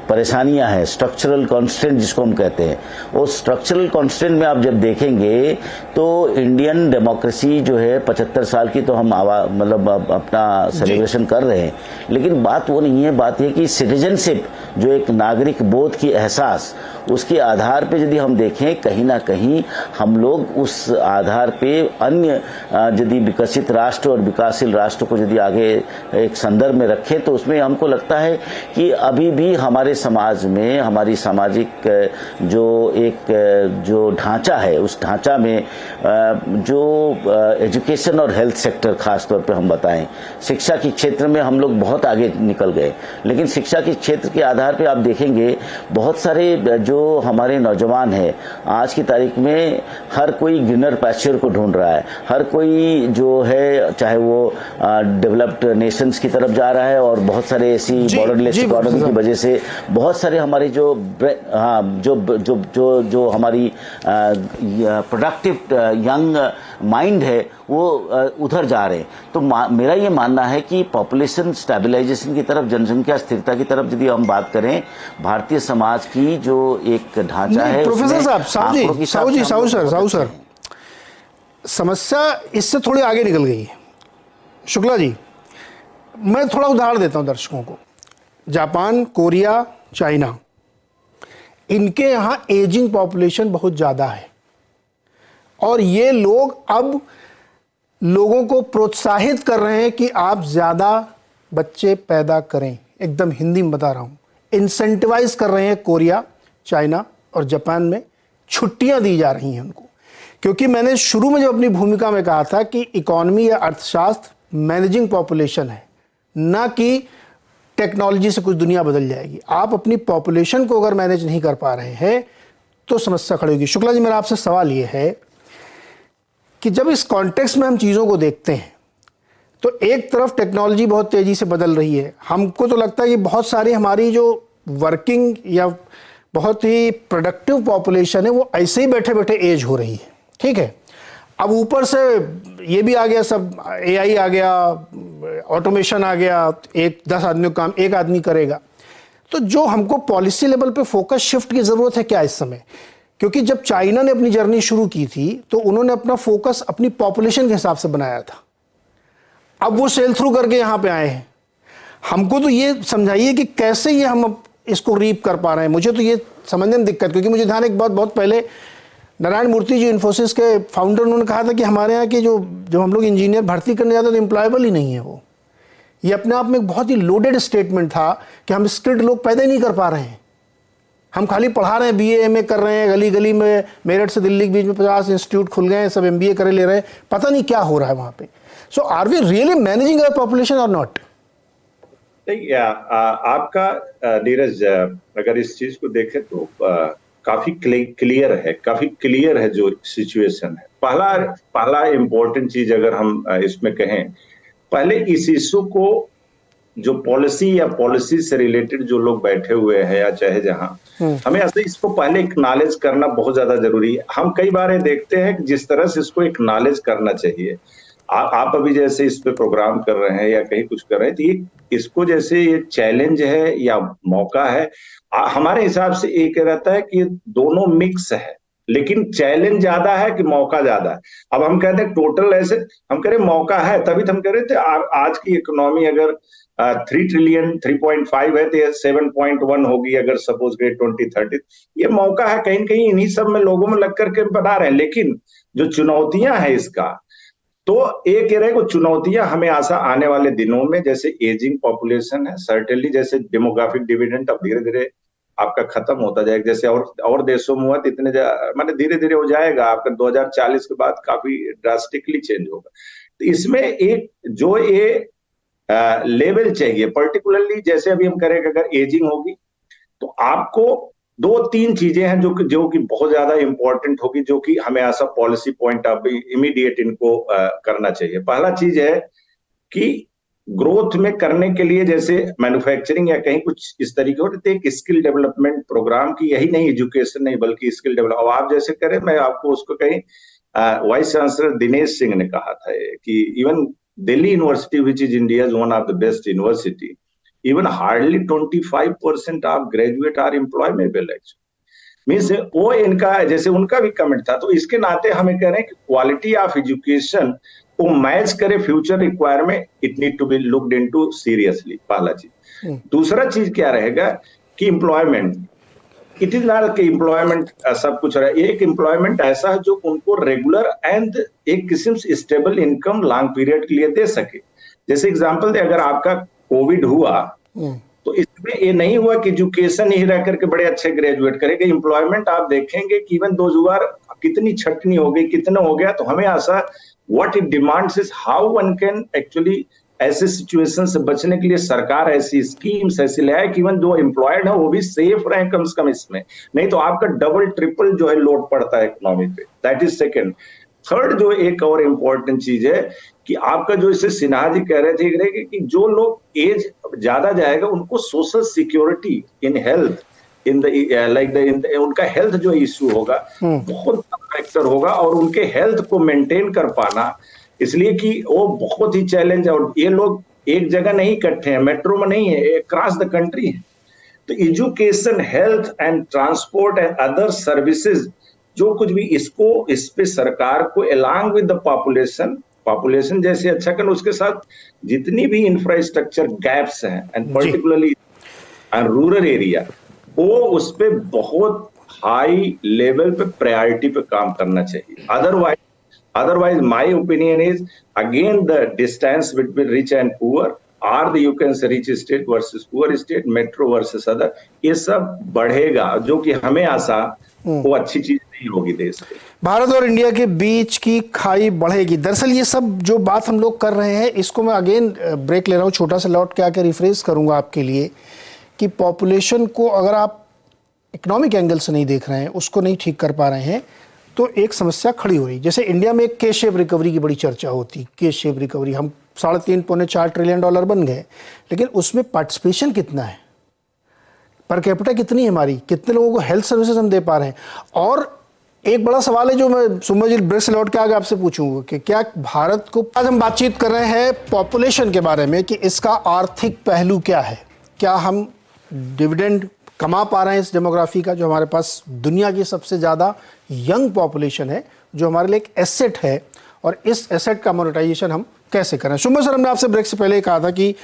परेशानियां हैं, स्ट्रक्चरल कॉन्स्टेंट जिसको हम कहते हैं। और स्ट्रक्चरल कॉन्स्टेंट में आप जब देखेंगे तो इंडियन डेमोक्रेसी जो है 75 साल की, तो हम मतलब अपना सेलिब्रेशन कर रहे हैं, लेकिन बात वो नहीं है। बात यह कि सिटीजनशिप, जो एक नागरिक बोध की एहसास, उसके आधार पे यदि हम देखें, कहीं ना कहीं हम लोग उस आधार पे अन्य यदि विकसित राष्ट्र और विकासशील राष्ट्र को यदि आगे एक संदर्भ में रखें, तो उसमें हमको लगता है कि अभी भी हमारे समाज में हमारी सामाजिक जो ढांचा है, उस ढांचा में जो एजुकेशन और हेल्थ सेक्टर खास तौर पे हम बताएं, शिक्षा के क्षेत्र में हम लोग बहुत आगे निकल गए। लेकिन शिक्षा के क्षेत्र के आधार पे आप देखेंगे बहुत सारे जो हमारे नौजवान हैं आज की तारीख में, हर कोई ग्रीनर पैस्चर को ढूंढ रहा है। हर कोई जो है, चाहे वो डेवलप्ड नेशंस की तरफ जा रहा है, और बहुत सारे ऐसी बॉर्डरलेस इकोनॉमी की वजह से बहुत सारे हमारे जो हमारी प्रोडक्टिव यंग माइंड है वो उधर जा रहे हैं। तो मेरा ये मानना है कि पॉपुलेशन स्टेबलाइजेशन की तरफ, जनसंख्या स्थिरता की तरफ यदि हम बात करें, भारतीय समाज की जो एक ढांचा है। प्रोफेसर साहब, साहू सर, समस्या इससे थोड़ी आगे निकल गई है। शुक्ला जी, मैं थोड़ा उदाहरण देता हूं दर्शकों को। जापान, कोरिया, चाइना, इनके यहाँ एजिंग पॉपुलेशन बहुत ज़्यादा है और ये लोग अब लोगों को प्रोत्साहित कर रहे हैं कि आप ज़्यादा बच्चे पैदा करें। एकदम हिंदी में बता रहा हूँ, इंसेंटिवाइज कर रहे हैं। कोरिया, चाइना और जापान में छुट्टियां दी जा रही हैं उनको, क्योंकि मैंने शुरू में जब अपनी भूमिका में कहा था कि इकोनॉमी या अर्थशास्त्र मैनेजिंग पॉपुलेशन है, ना कि टेक्नोलॉजी से कुछ दुनिया बदल जाएगी। आप अपनी पॉपुलेशन को अगर मैनेज नहीं कर पा रहे हैं तो समस्या खड़ी होगी। शुक्ला जी, मेरा आपसे सवाल ये है कि जब इस कॉन्टेक्स्ट में हम चीज़ों को देखते हैं तो एक तरफ टेक्नोलॉजी बहुत तेज़ी से बदल रही है। हमको तो लगता है कि बहुत सारी हमारी जो वर्किंग या बहुत ही प्रोडक्टिव पॉपुलेशन है वो ऐसे ही बैठे बैठे एज हो रही है, ठीक है। अब ऊपर से ये भी आ गया, सब एआई आ गया, ऑटोमेशन आ गया, 10 आदमियों का काम एक आदमी करेगा। तो जो हमको पॉलिसी लेवल पे फोकस शिफ्ट की ज़रूरत है क्या इस समय? क्योंकि जब चाइना ने अपनी जर्नी शुरू की थी तो उन्होंने अपना फोकस अपनी पॉपुलेशन के हिसाब से बनाया था। अब वो सेल थ्रू करके यहाँ पे आए हैं। हमको तो ये समझाइए कि कैसे ये हम इसको रीप कर पा रहे हैं। मुझे तो ये समझने में दिक्कत, क्योंकि मुझे ध्यान एक बहुत पहले नारायण मूर्ति जी इन्फोसिस के फाउंडर, उन्होंने कहा था कि हमारे यहाँ के जो हम लोग इंजीनियर भर्ती करने जाते हैं तो एम्प्लॉयबल ही नहीं है वो। ये अपने आप में एक बहुत ही लोडेड स्टेटमेंट था कि हम स्किल्ड लोग पैदा ही नहीं कर पा रहे हैं। हम खाली पढ़ा रहे हैं, बीए एमए कर रहे हैं, गली गली में मेरठ से दिल्ली के बीच में 50 इंस्टीट्यूट खुल गए हैं, सब एमबीए करे ले रहे हैं, पता नहीं क्या हो रहा है वहाँ पे। So are we really managing our population or not? आपका नीरज, अगर इस चीज को देखें तो काफी क्लियर है जो सिचुएशन है। पहला इंपॉर्टेंट चीज अगर हम इसमें कहें, पहले इस इशू को जो पॉलिसी या पॉलिसी से रिलेटेड जो लोग बैठे हुए हैं या चाहे जहां, हमें ऐसे इसको पहले एक्नॉलेज करना बहुत ज्यादा जरूरी है। हम कई बार देखते हैं कि जिस तरह से इसको एक्नॉलेज करना चाहिए, आप अभी जैसे इस पे प्रोग्राम कर रहे हैं या कहीं कुछ कर रहे हैं, तो ये इसको जैसे ये चैलेंज है या मौका है, हमारे हिसाब से एक रहता है कि दोनों मिक्स है, लेकिन चैलेंज ज्यादा है कि मौका ज्यादा है। अब हम कहते हैं टोटल, ऐसे हम कह रहे मौका है, तभी तो हम कह रहे थे आज की इकोनॉमी अगर 3 ट्रिलियन 3.5 है तो 7.1 होगी अगर सपोज के 2030। ये मौका है, कहीं कहीं इन्हीं सब में लोगों में लग करके बना रहे हैं। लेकिन जो चुनौतियां हैं इसका, तो एक कह रहे हैं चुनौतियां हमें आने वाले दिनों में, जैसे एजिंग पॉपुलेशन है, सर्टेनली जैसे डेमोग्राफिक डिविडेंड अब धीरे धीरे आपका खत्म होता जाएगा, जैसे और देशों में हुआ तो इतने माने धीरे धीरे हो जाएगा आपका 2040 के बाद काफी ड्रास्टिकली चेंज होगा। तो इसमें एक जो ये लेवल चाहिए, पर्टिकुलरली जैसे अभी हम करें अगर एजिंग होगी तो आपको 2-3 चीजें हैं जो कि बहुत ज्यादा इंपॉर्टेंट होगी, जो कि हमें ऐसा पॉलिसी पॉइंट ऑफ इमीडिएट इनको करना चाहिए। पहला चीज है कि ग्रोथ में करने के लिए जैसे मैन्युफैक्चरिंग या कहीं कुछ इस तरीके होते, एक स्किल डेवलपमेंट प्रोग्राम की, यही नहीं एजुकेशन नहीं बल्कि स्किल डेवलप। अब आप जैसे करें, मैं आपको उसको कहीं वाइस चांसलर दिनेश सिंह ने कहा था कि even Delhi university which is India one of the best university, even hardly 25% of graduate are employable actually। Means वो इनका जैसे उनका भी कमेंट था। तो इसके नाते हमें कह रहे हैं कि क्वालिटी ऑफ एजुकेशन को मैच करे future requirement, it need to be looked into seriously, पहला चीज। दूसरा चीज क्या रहेगा कि एम्प्लॉयमेंट, इट इज नॉट कि एम्प्लॉयमेंट सब कुछ रहा, एक एम्प्लॉयमेंट ऐसा है जो उनको रेगुलर एंड एक किस्म से स्टेबल इनकम लॉन्ग पीरियड के लिए दे सके। जैसे एग्जांपल दे, अगर आपका कोविड हुआ तो इसमें ये नहीं हुआ कि एजुकेशन ही रह करके बड़े अच्छे ग्रेजुएट करेंगे, एम्प्लॉयमेंट आप देखेंगे कि इवन 2000 कितनी छटनी हो गई, कितना हो गया। तो हमें ऐसा what it demands is how one can actually ऐसे सिचुएशन से बचने के लिए सरकार ऐसी स्कीम्स ऐसी ले आए कि इवन जो एम्प्लॉयड है वो भी सेफ रहे कम से कम इसमें, नहीं तो आपका डबल ट्रिपल जो है लोड पड़ता है इकोनॉमी पे। That is second. थर्ड जो एक और इम्पोर्टेंट चीज है कि आपका जो इसे सिन्हा जी कह रहे थे कि जो लोग एज ज्यादा जाएगा उनको social security in health in the उनका हेल्थ जो इश्यू होगा बहुत फैक्टर होगा, और उनके हेल्थ को मेंटेन कर पाना, इसलिए कि वो बहुत ही चैलेंज है। और ये लोग एक जगह नहीं इकट्ठे हैं, मेट्रो में नहीं है, क्रॉस द कंट्री है। तो education, health and transport and other services जो कुछ भी इस पे सरकार को अलॉन्ग विद द पॉपुलेशन जैसे अच्छा करना, उसके साथ जितनी भी इंफ्रास्ट्रक्चर गैप्स हैं एंड पर्टिकुलरली रूरल एरिया, वो उस पे बहुत हाई लेवल पे प्रायोरिटी पे काम करना चाहिए। Otherwise, my opinion is again the distance between rich and poor, or the you can say rich state versus poor state, metro versus other, ये सब बढ़ेगा, जो कि हमें आशा वो अच्छी चीज नहीं होगी देश के। भारत और इंडिया के बीच की खाई बढ़ेगी। दरअसल ये सब जो बात हम लोग कर रहे हैं, इसको मैं अगेन ब्रेक ले रहा हूँ, छोटा सा लौट के आके रिफ्रेश करूंगा आपके लिए कि पॉपुलेशन को अगर आप इकोनॉमिक एंगल से नहीं देख रहे हैं, उसको नहीं ठीक कर पा रहे हैं, तो एक समस्या खड़ी हो रही। जैसे इंडिया में एक के शेप रिकवरी की बड़ी चर्चा होती, के शेप रिकवरी, हम 3.5-4 ट्रिलियन डॉलर बन गए, लेकिन उसमें पार्टिसिपेशन कितना है, पर कैपिटा कितनी है हमारी, कितने लोगों को हेल्थ सर्विसेज हम दे पा रहे हैं। और एक बड़ा सवाल है जो मैं सुम्मा जी ब्रेक से लौट के आगे आपसे पूछूंगा कि क्या भारत को, आज हम बातचीत कर रहे हैं पॉपुलेशन के बारे में कि इसका आर्थिक पहलू क्या है, क्या हम डिविडेंड कमा पा रहे हैं इस डेमोग्राफी का, जो हमारे पास दुनिया की सबसे ज़्यादा यंग पॉपुलेशन है, जो हमारे लिए एक एसेट है, और इस एसेट का मोनेटाइजेशन हम कैसे करें। सुम्मा सर, हमने आपसे ब्रेक से पहले कहा था कि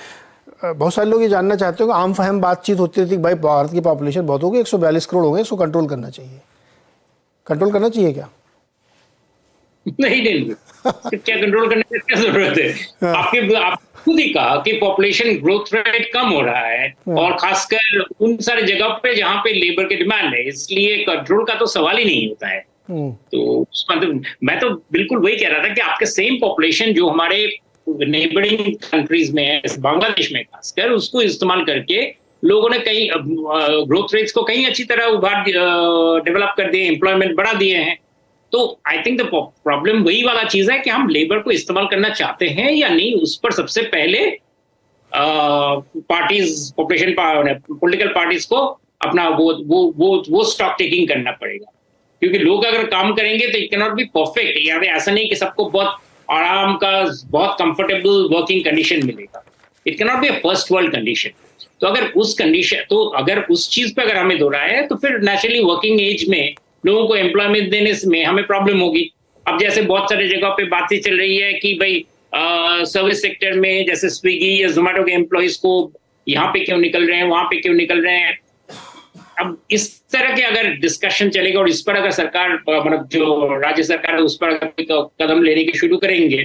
बहुत सारे लोग ये जानना चाहते हो कि आम फहम बातचीत होती थी कि भाई भारत की पॉपुलेशन बहुत होगी, 142 करोड़ हो गए, इसको कंट्रोल करना चाहिए। कंट्रोल करना चाहिए क्या? नहीं क्या कंट्रोल करने की क्या जरूरत है? आप खुद ही कहा कि पॉपुलेशन ग्रोथ रेट कम हो रहा है, और खासकर उन सारी जगह पे जहां पे लेबर की डिमांड है, इसलिए कंट्रोल का तो सवाल ही नहीं होता है। तो मतलब मैं तो बिल्कुल वही कह रहा था कि आपके सेम पॉपुलेशन जो हमारे नेबरिंग कंट्रीज में है, बांग्लादेश में खासकर, उसको इस्तेमाल करके लोगों ने कई ग्रोथ रेट्स को कहीं अच्छी तरह डेवलप कर दिए, एम्प्लॉयमेंट बढ़ा दिए हैं। तो आई थिंक द प्रॉब्लम वही वाला चीज है कि हम लेबर को इस्तेमाल करना चाहते हैं या नहीं, उस पर सबसे पहले पार्टीज, पॉपुलेशन, पॉलिटिकल पार्टीज को अपना वो स्टॉक टेकिंग करना पड़ेगा। क्योंकि लोग अगर काम करेंगे तो it can not be perfect, या ऐसा नहीं कि सबको बहुत आराम का, बहुत कंफर्टेबल वर्किंग कंडीशन मिलेगा। It can not be a first world condition. तो अगर उस चीज पे अगर हमें दो रहा है, तो फिर नेचुरली वर्किंग एज में लोगों को एम्प्लॉयमेंट देने में हमें प्रॉब्लम होगी। अब जैसे बहुत सारे जगह पे बातें चल रही है कि भाई सर्विस सेक्टर में जैसे स्विगी या जोमेटो के एम्प्लॉयज को यहाँ पे क्यों निकल रहे हैं, वहां पे क्यों निकल रहे हैं। अब इस तरह के अगर डिस्कशन चलेगा और इस पर अगर सरकार, मतलब जो राज्य सरकार है, उस पर कदम लेने के शुरू करेंगे,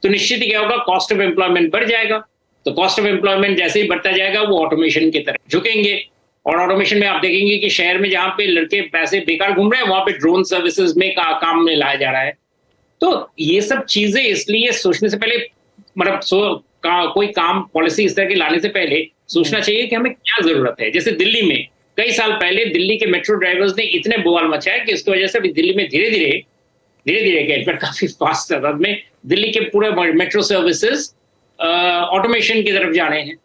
तो निश्चित ही क्या होगा, कॉस्ट ऑफ एम्प्लॉयमेंट बढ़ जाएगा। तो कॉस्ट ऑफ एम्प्लॉयमेंट जैसे ही बढ़ता जाएगा, वो ऑटोमेशन की तरफ झुकेंगे। और ऑटोमेशन में आप देखेंगे कि शहर में जहां पे लड़के पैसे बेकार घूम रहे हैं, वहां पे ड्रोन सर्विसेज में काम में लाया जा रहा है। तो ये सब चीजें इसलिए सोचने से पहले, मतलब कोई काम पॉलिसी इस तरह की लाने से पहले सोचना चाहिए कि हमें क्या जरूरत है। जैसे दिल्ली में कई साल पहले दिल्ली के मेट्रो ड्राइवर्स ने इतने बवाल मचाया कि इसकी वजह से अभी दिल्ली में धीरे धीरे काफी फास्ट तादाद में दिल्ली के पूरे मेट्रो सर्विसेज ऑटोमेशन की तरफ जा रहे हैं।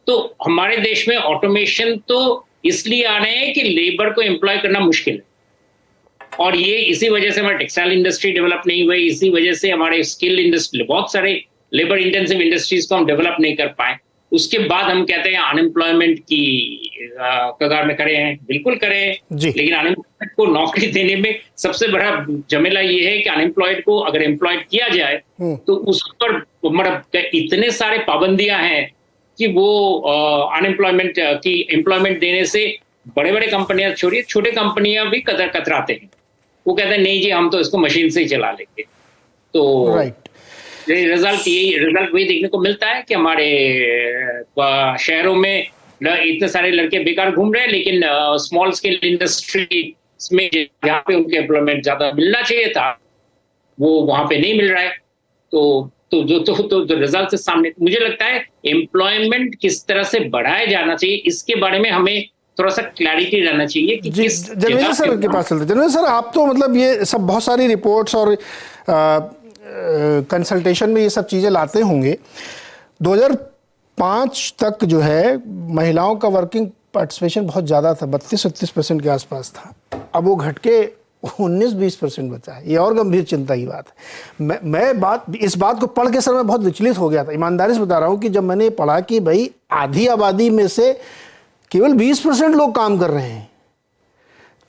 तो हमारे देश में ऑटोमेशन तो इसलिए आ रहे हैं कि लेबर को एम्प्लॉय करना मुश्किल है, और ये इसी वजह से हमारी टेक्सटाइल इंडस्ट्री डेवलप नहीं हुई, इसी वजह से हमारे स्किल इंडस्ट्री, बहुत सारे लेबर इंटेंसिव इंडस्ट्रीज को हम डेवलप नहीं कर पाए। उसके बाद हम कहते हैं अनएम्प्लॉयमेंट की कगार में खड़े हैं। बिल्कुल करें, लेकिन अनएम्प्लॉयड को नौकरी देने में सबसे बड़ा झमेला ये है कि अनएम्प्लॉयड को अगर एम्प्लॉयड किया जाए तो उस पर मतलब इतने सारे पाबंदियां हैं कि वो अनएम्प्लॉयमेंट की एम्प्लॉयमेंट देने से बड़े बड़े कंपनियां छोड़िए, छोटे कंपनियां भी कतराते हैं। वो कहते हैं नहीं जी, हम तो इसको मशीन से ही चला लेंगे। तो रिजल्ट वही देखने को मिलता है कि हमारे शहरों में इतने सारे लड़के बेकार घूम रहे हैं, लेकिन स्मॉल स्केल इंडस्ट्री में जहाँ पे उनके एम्प्लॉयमेंट ज्यादा मिलना चाहिए था, वो वहां पे नहीं मिल रहा है। तो रिजल्ट से सामने, मुझे लगता है एम्प्लॉयमेंट किस तरह से बढ़ाया जाना चाहिए, इसके बारे में हमें थोड़ा सा क्लैरिटी रहना चाहिए कि जनवेंद्र सर के पास चलते। जनवेंद्र सर, आप तो मतलब ये सब बहुत सारी रिपोर्ट्स और कंसल्टेशन में ये सब चीज़ें लाते होंगे। 2005 तक जो है महिलाओं का वर्किंग पार्टिसिपेशन बहुत ज़्यादा था, 32-33% के आसपास था। अब वो घट के 19-20% बचा है। ये और गंभीर चिंता की बात है। मैं इस बात को पढ़ के सर मैं बहुत विचलित हो गया था, ईमानदारी से बता रहा हूँ कि जब मैंने पढ़ा कि भाई आधी आबादी में से केवल 20% लोग काम कर रहे हैं,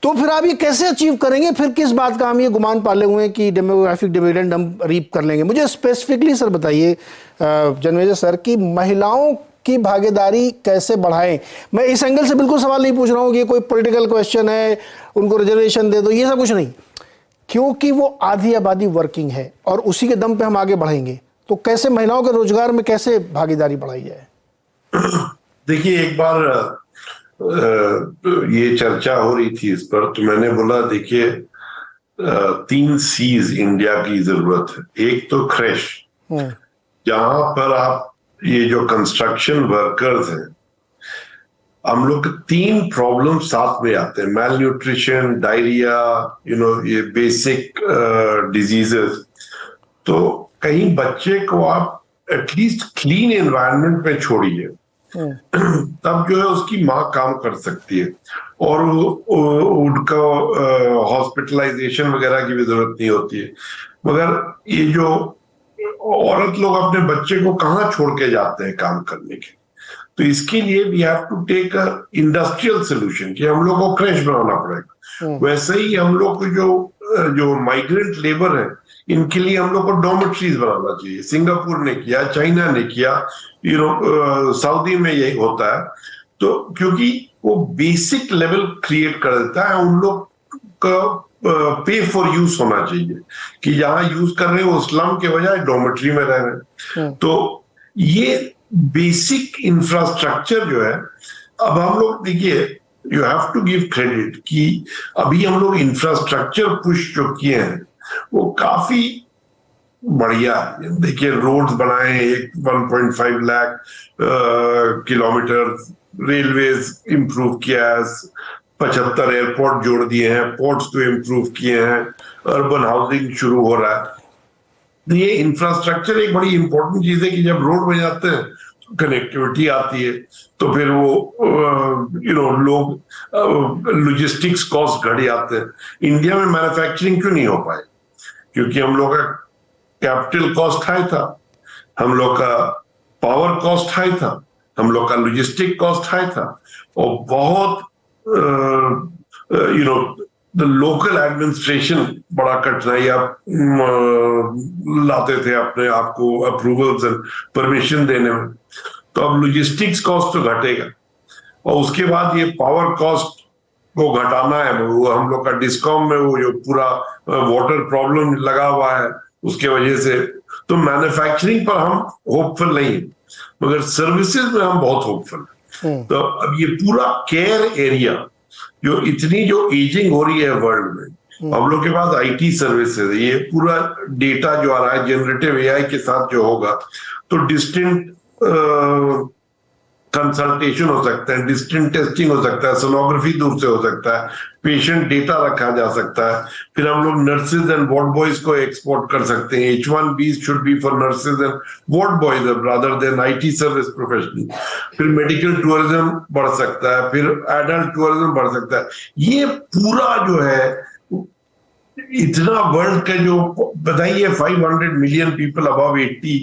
तो फिर आप ये कैसे अचीव करेंगे? फिर किस बात का हम ये गुमान पाले हुए हैं कि डेमोग्राफिक डिविडेंड हम रीप कर लेंगे? मुझे स्पेसिफिकली सर बताइए जनवेंद्र सर, कि महिलाओं की भागीदारी कैसे बढ़ाएं? मैं इस एंगल से बिल्कुल सवाल नहीं पूछ रहा हूं कि कोई पॉलिटिकल क्वेश्चन है, उनको रिजर्वेशन दे दो, ये सब कुछ नहीं, क्योंकि वो आधी आबादी वर्किंग है और उसी के दम पे हम आगे बढ़ेंगे। तो कैसे महिलाओं के रोजगार में कैसे भागीदारी बढ़ाई जाए? देखिए, एक बार ये चर्चा हो रही थी इस पर, तो मैंने बोला देखिए 3 C's इंडिया की जरूरत है। एक तो क्रैश, जहां पर आप ये जो कंस्ट्रक्शन वर्कर्स हैं, हम लोग 3 प्रॉब्लम साथ में आते हैं, मेल न्यूट्रिशन, डायरिया, ये बेसिक डिजीजेस। तो कहीं बच्चे को आप एटलीस्ट क्लीन एनवायरनमेंट में छोड़िए, तब जो है उसकी माँ काम कर सकती है और उनका हॉस्पिटलाइजेशन वगैरह की भी जरूरत नहीं होती है। मगर ये जो औरत लोग अपने बच्चे को कहाँ छोड़ के जाते हैं काम करने के, तो इसके लिए we have to take a industrial solution कि हम लोग को क्रैश बनाना पड़ेगा। वैसे ही हम लोग को जो माइग्रेंट लेबर है, इनके लिए हम लोग को डॉर्मेटरीज बनाना चाहिए। सिंगापुर ने किया, चाइना ने किया, सऊदी में यही होता है। तो क्योंकि वो बेसिक लेवल क्रिएट कर देता है, उन लोग का पे फॉर यूज होना चाहिए कि जहां यूज कर रहे हैं वो स्लम के बजाय डॉर्मेटरी में रह रहे हैं। तो ये बेसिक इंफ्रास्ट्रक्चर जो है, अब हम लोग देखिए, you have to give credit कि अभी हम लोग इंफ्रास्ट्रक्चर पुश जो किए हैं वो काफी बढ़िया है। देखिए, रोड्स बनाए हैं 1.5 लाख किलोमीटर, रेलवेज इंप्रूव किया है, 75 एयरपोर्ट जोड़ दिए हैं, पोर्ट्स को इंप्रूव किए हैं, अर्बन हाउसिंग शुरू हो रहा है। ये इंफ्रास्ट्रक्चर एक बड़ी इंपॉर्टेंट चीज है कि जब रोड बन जाते हैं तो कनेक्टिविटी आती है, तो फिर वो लोग लॉजिस्टिक्स कॉस्ट घट जाते हैं। इंडिया में मैन्युफैक्चरिंग क्यों नहीं हो पाए? क्योंकि हम लोग का कैपिटल कॉस्ट हाई था, हम लोग का पावर कॉस्ट हाई था, हम लोग का लॉजिस्टिक कॉस्ट हाई था, और बहुत द लोकल एडमिनिस्ट्रेशन बड़ा कठिनाई आप लाते थे अपने आप को अप्रूवल्स एंड परमिशन देने में। तो अब लॉजिस्टिक्स कॉस्ट तो घटेगा, और उसके बाद ये पावर कॉस्ट को घटाना है। वो हम लोग का डिस्कॉम में वो जो पूरा वाटर प्रॉब्लम लगा हुआ है, उसके वजह से तो मैन्युफैक्चरिंग पर हम होपफुल नहीं है, मगर सर्विसेज में हम बहुत होपफुल हैं। तो अब ये पूरा केयर एरिया जो एजिंग हो रही है वर्ल्ड में, हम लोग के पास आईटी सर्विसेज, ये पूरा डेटा जो आ रहा है जनरेटिव एआई के साथ जो होगा, तो डिस्टेंट कंसल्टेशन हो सकता है, डिस्टेंट टेस्टिंग हो सकता है, सोनोग्राफी दूर से हो सकता है, पेशेंट डेटा रखा जा सकता है, फिर हम लोग नर्सेज एंड वार्ड बॉयज को एक्सपोर्ट कर सकते हैं। H1B should be for nurses and ward boys rather than IT service professional. फिर मेडिकल टूरिज्म बढ़ सकता है, फिर एडल्ट टूरिज्म बढ़ सकता है। ये पूरा जो है इतना वर्ल्ड का जो बताइए 500 million people above 80,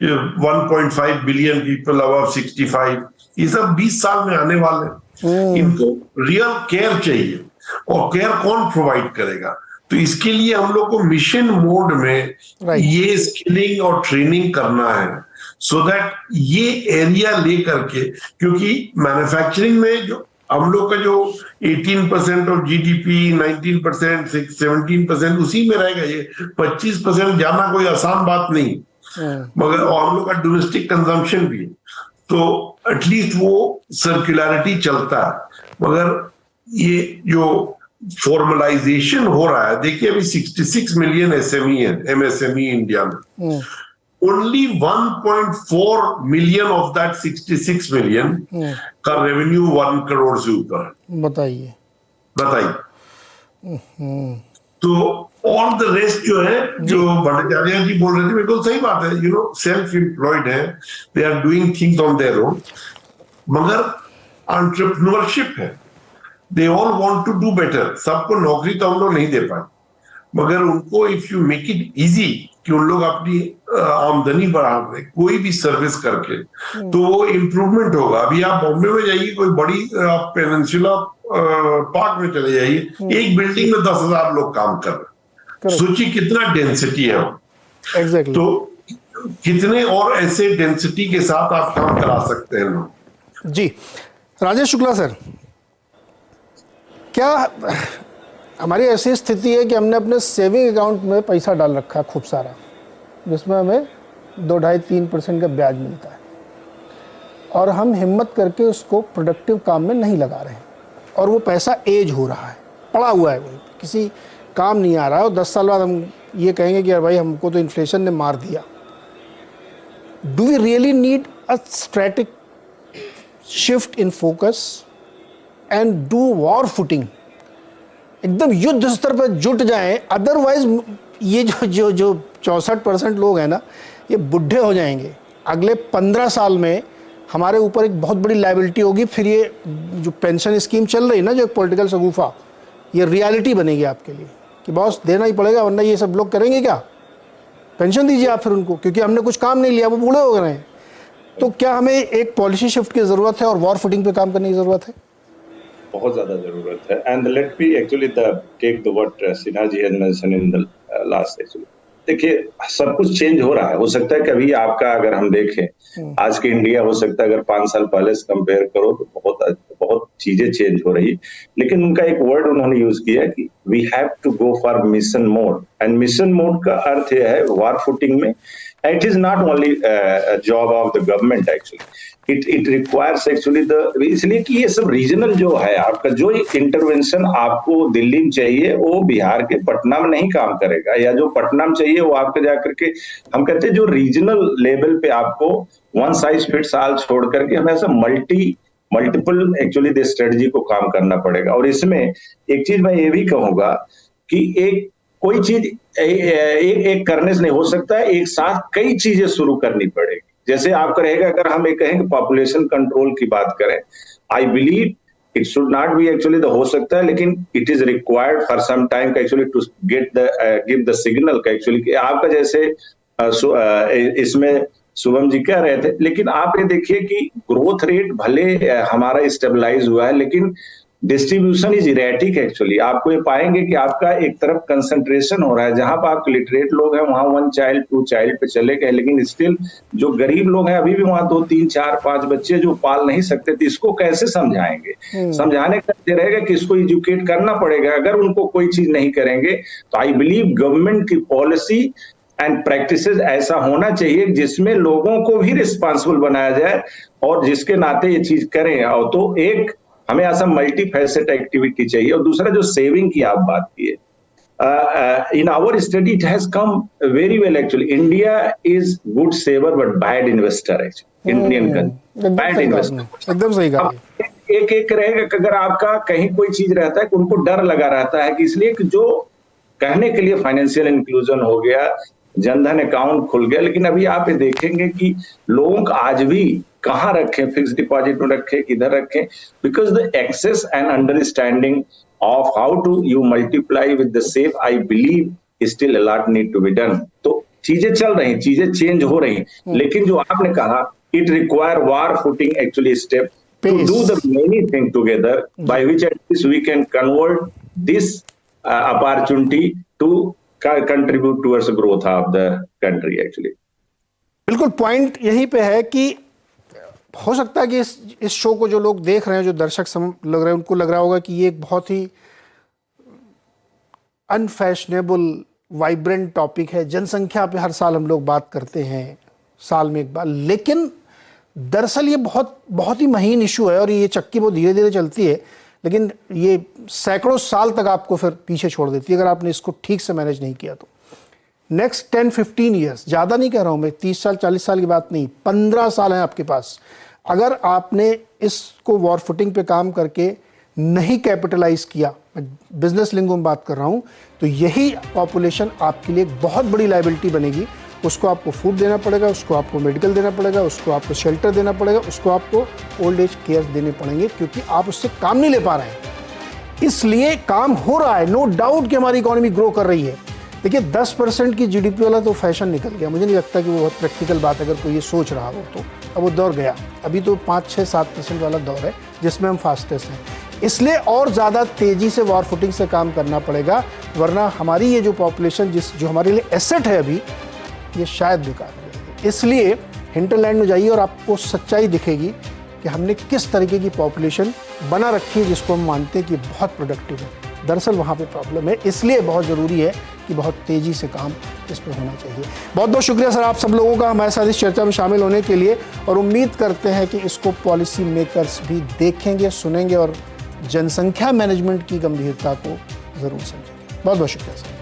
1.5 billion people above 65, ये सब 20 साल में आने वाले हैं। इनको रियल केयर चाहिए, और केयर कौन प्रोवाइड करेगा? तो इसके लिए हम लोग को मिशन मोड में ये स्किलिंग और ट्रेनिंग करना है, सो दैट ये एरिया लेकर के, क्योंकि मैन्युफैक्चरिंग में जो हम लोग का जो 18% ऑफ जीडीपी, 19%, 17% उसी में रहेगा। ये 25% जाना कोई आसान बात नहीं, मगर हम लोग का डोमेस्टिक कंजम्पशन भी है, तो एटलीस्ट वो सर्कुलरिटी चलता है। मगर ये जो फॉर्मलाइजेशन हो रहा है, देखिए अभी 66 मिलियन एसएमई है, एमएसएमई इंडिया में, only 1.4 million of that 66 million का रेवेन्यू 1 करोड़ से ऊपर है। बताइए। तो ऑल द रेस्ट जो है, जो भट्टाचार्य जी बोल रहे थे, बिल्कुल सही बात है। सेल्फ एम्प्लॉयड है, they are doing things on their own, मगर एंटरप्रेन्योरशिप है, they all want to do better. सबको नौकरी तो हम लोग नहीं दे पाए, मगर उनको if you make it easy कि उन लोग अपनी आमदनी बढ़ा रहे कोई भी सर्विस करके, तो वो इम्प्रूवमेंट होगा। अभी आप बॉम्बे में जाइए, कोई बड़ी आप पेनिनसुला पार्क में चले जाइए, एक बिल्डिंग में 10,000 लोग काम कर रहे हैं। सोचिए कितना डेंसिटी है वो। Exactly. तो कितने और ऐसे डेंसिटी के साथ आप काम करा सकते हैं लोग। जी राजेश शुक्ला सर, क्या हमारी ऐसी स्थिति है कि हमने अपने सेविंग अकाउंट में पैसा डाल रखा है खूब सारा, जिसमें हमें 2-2.5-3% का ब्याज मिलता है, और हम हिम्मत करके उसको प्रोडक्टिव काम में नहीं लगा रहे हैं, और वो पैसा एज हो रहा है, पड़ा हुआ है, वहीं किसी काम नहीं आ रहा है, और 10 साल बाद हम ये कहेंगे कि यार भाई हमको तो इन्फ्लेशन ने मार दिया। Do we really need a strategic shift in focus and do war footing, एकदम युद्ध स्तर पर जुट जाएं, अदरवाइज ये जो 64% लोग हैं ना, ये बुढ़े हो जाएंगे। अगले 15 साल में हमारे ऊपर एक बहुत बड़ी लायबिलिटी होगी। फिर ये जो पेंशन स्कीम चल रही है ना, जो एक पॉलिटिकल शगुफा, ये रियलिटी बनेगी आपके लिए कि बॉस देना ही पड़ेगा, वरना ये सब लोग करेंगे क्या, पेंशन दीजिए आप फिर उनको, क्योंकि हमने कुछ काम नहीं लिया, वो बूढ़े हो गए हैं। तो क्या हमें एक पॉलिसी शिफ्ट की ज़रूरत है और वॉर फुटिंग पे काम करने की ज़रूरत है? बहुत ज्यादा जरूरत है। And let me actually take the what Sinha ji has mention in the last. Actually देखिए, सब कुछ चेंज हो रहा है। हो सकता है कि अभी आपका अगर हम देखें आज के इंडिया, हो सकता है अगर 5 साल पहले से कंपेयर करो तो बहुत चीजें चेंज हो रही, लेकिन उनका एक वर्ड उन्होंने यूज किया कि we have to go for mission mode. And mission mode का अर्थ यह है वॉर फुटिंग में, it is not only a job of the government actually, it requires actually इसलिए कि ये सब रीजनल जो है आपका, जो इंटरवेंशन आपको दिल्ली में चाहिए वो बिहार के पटना में नहीं काम करेगा, या जो पटना में चाहिए वो आपके जाकर के, हम कहते हैं जो रीजनल लेवल पे आपको वन साइज फिट्स ऑल छोड़ करके हमें ऐसा मल्टीपल एक्चुअली दिस स्ट्रेटजी को काम करना पड़ेगा। और इसमें एक चीज मैं ये भी कहूंगा कि एक कोई चीज एक करने से नहीं हो सकता है, एक साथ कई चीजें शुरू करनी पड़ेगी। जैसे आपका रहेगा, अगर हम एक कहें कि पॉपुलेशन कंट्रोल की बात करें, I believe it should not be actually हो सकता है, लेकिन it is required for some time actually to get give the signal का एक्चुअली कि आपका जैसे इसमें शुभम जी कह रहे थे, लेकिन आप ये देखिए कि ग्रोथ रेट भले हमारा स्टेबलाइज हुआ है, लेकिन डिस्ट्रीब्यूशन इज इरेटिक एक्चुअली। आपको ये पाएंगे कि आपका एक तरफ कंसंट्रेशन हो रहा है, जहां पर आप लिटरेट लोग हैं वहां 1 चाइल्ड 2 चाइल्ड पे चले गए, लेकिन स्टिल जो गरीब लोग हैं अभी भी वहां 2 3 4 5 बच्चे जो पाल नहीं सकते थे। इसको कैसे समझाएंगे? समझाने का रहेगा कि इसको एजुकेट करना पड़ेगा। अगर उनको कोई चीज नहीं करेंगे तो आई बिलीव गवर्नमेंट की पॉलिसी एंड प्रैक्टिसेस ऐसा होना चाहिए जिसमें लोगों को भी रिस्पॉन्सिबल बनाया जाए, और जिसके नाते ये चीज करें। और तो एक हमें ऐसा मल्टी फैसेट एक्टिविटी चाहिए। और दूसरा जो सेविंग की आप बात की है, in our study it has come very well actually. India is good saver but bad investor actually, Indian country bad investor. एकदम सही कहा। एक रहेगा कि अगर आपका कहीं कोई चीज रहता है कि उनको डर लगा रहता है कि इसलिए कि जो कहने के लिए फाइनेंशियल इंक्लूजन हो गया, जनधन अकाउंट खुल गया, लेकिन अभी आप ये देखेंगे कि लोग आज भी कहाँ रखें, फिक्स डिपॉजिट में रखें, किधर रखें, because the access and understanding of how to you multiply with the safe, I believe still a lot need to be done. तो चीजें चल रही, चीजें चेंज हो रही, लेकिन जो आपने कहा it require war footing actually step to do the many things together by which at least we can convert this opportunity to contribute towards the growth of the country actually. बिल्कुल point यहीं पे है कि हो सकता है कि इस शो को जो लोग देख रहे हैं, जो दर्शक लग रहे हैं, उनको लग रहा होगा कि ये एक बहुत ही अनफैशनेबल वाइब्रेंट टॉपिक है, जनसंख्या पे हर साल हम लोग बात करते हैं साल में एक बार, लेकिन दरअसल ये बहुत ही महीन इशू है और ये चक्की बहुत धीरे धीरे चलती है, लेकिन ये सैकड़ों साल तक आपको फिर पीछे छोड़ देती है अगर आपने इसको ठीक से मैनेज नहीं किया तो। नेक्स्ट 10-15 ईयर्स, ज़्यादा नहीं कह रहा हूँ मैं, 30 साल 40 साल की बात नहीं, 15 साल हैं आपके पास। अगर आपने इसको वॉर फुटिंग पे काम करके नहीं कैपिटलाइज किया, बिजनेस लिंगो में बात कर रहा हूँ, तो यही पॉपुलेशन आपके लिए एक बहुत बड़ी लायबिलिटी बनेगी। उसको आपको फूड देना पड़ेगा, उसको आपको मेडिकल देना पड़ेगा, उसको आपको शेल्टर देना पड़ेगा, उसको आपको ओल्ड एज केयर देने पड़ेंगे, क्योंकि आप उससे काम नहीं ले पा रहे हैं। इसलिए काम हो रहा है, नो डाउट कि हमारी इकोनॉमी ग्रो कर रही है। देखिए 10% की जीडीपी वाला तो फैशन निकल गया, मुझे नहीं लगता कि वो बहुत प्रैक्टिकल बात अगर कोई ये सोच रहा हो तो। अब वो दौर गया, अभी तो 5-6-7% वाला दौर है जिसमें हम फास्टेस्ट हैं। इसलिए और ज़्यादा तेज़ी से वॉर फुटिंग से काम करना पड़ेगा, वरना हमारी ये जो पॉपुलेशन जो हमारे लिए एसेट है अभी, ये शायद बेकार हो जाएगी। इसलिए हिंटरलैंड में जाइए और आपको सच्चाई दिखेगी कि हमने किस तरीके की पॉपुलेशन बना रखी है जिसको हम मानते हैं कि बहुत प्रोडक्टिव है। दरअसल वहाँ पे प्रॉब्लम है, इसलिए बहुत ज़रूरी है कि बहुत तेज़ी से काम इस पर होना चाहिए। बहुत बहुत शुक्रिया सर आप सब लोगों का हमारे साथ इस चर्चा में शामिल होने के लिए, और उम्मीद करते हैं कि इसको पॉलिसी मेकर्स भी देखेंगे, सुनेंगे और जनसंख्या मैनेजमेंट की गंभीरता को ज़रूर समझेंगे। बहुत बहुत शुक्रिया सर।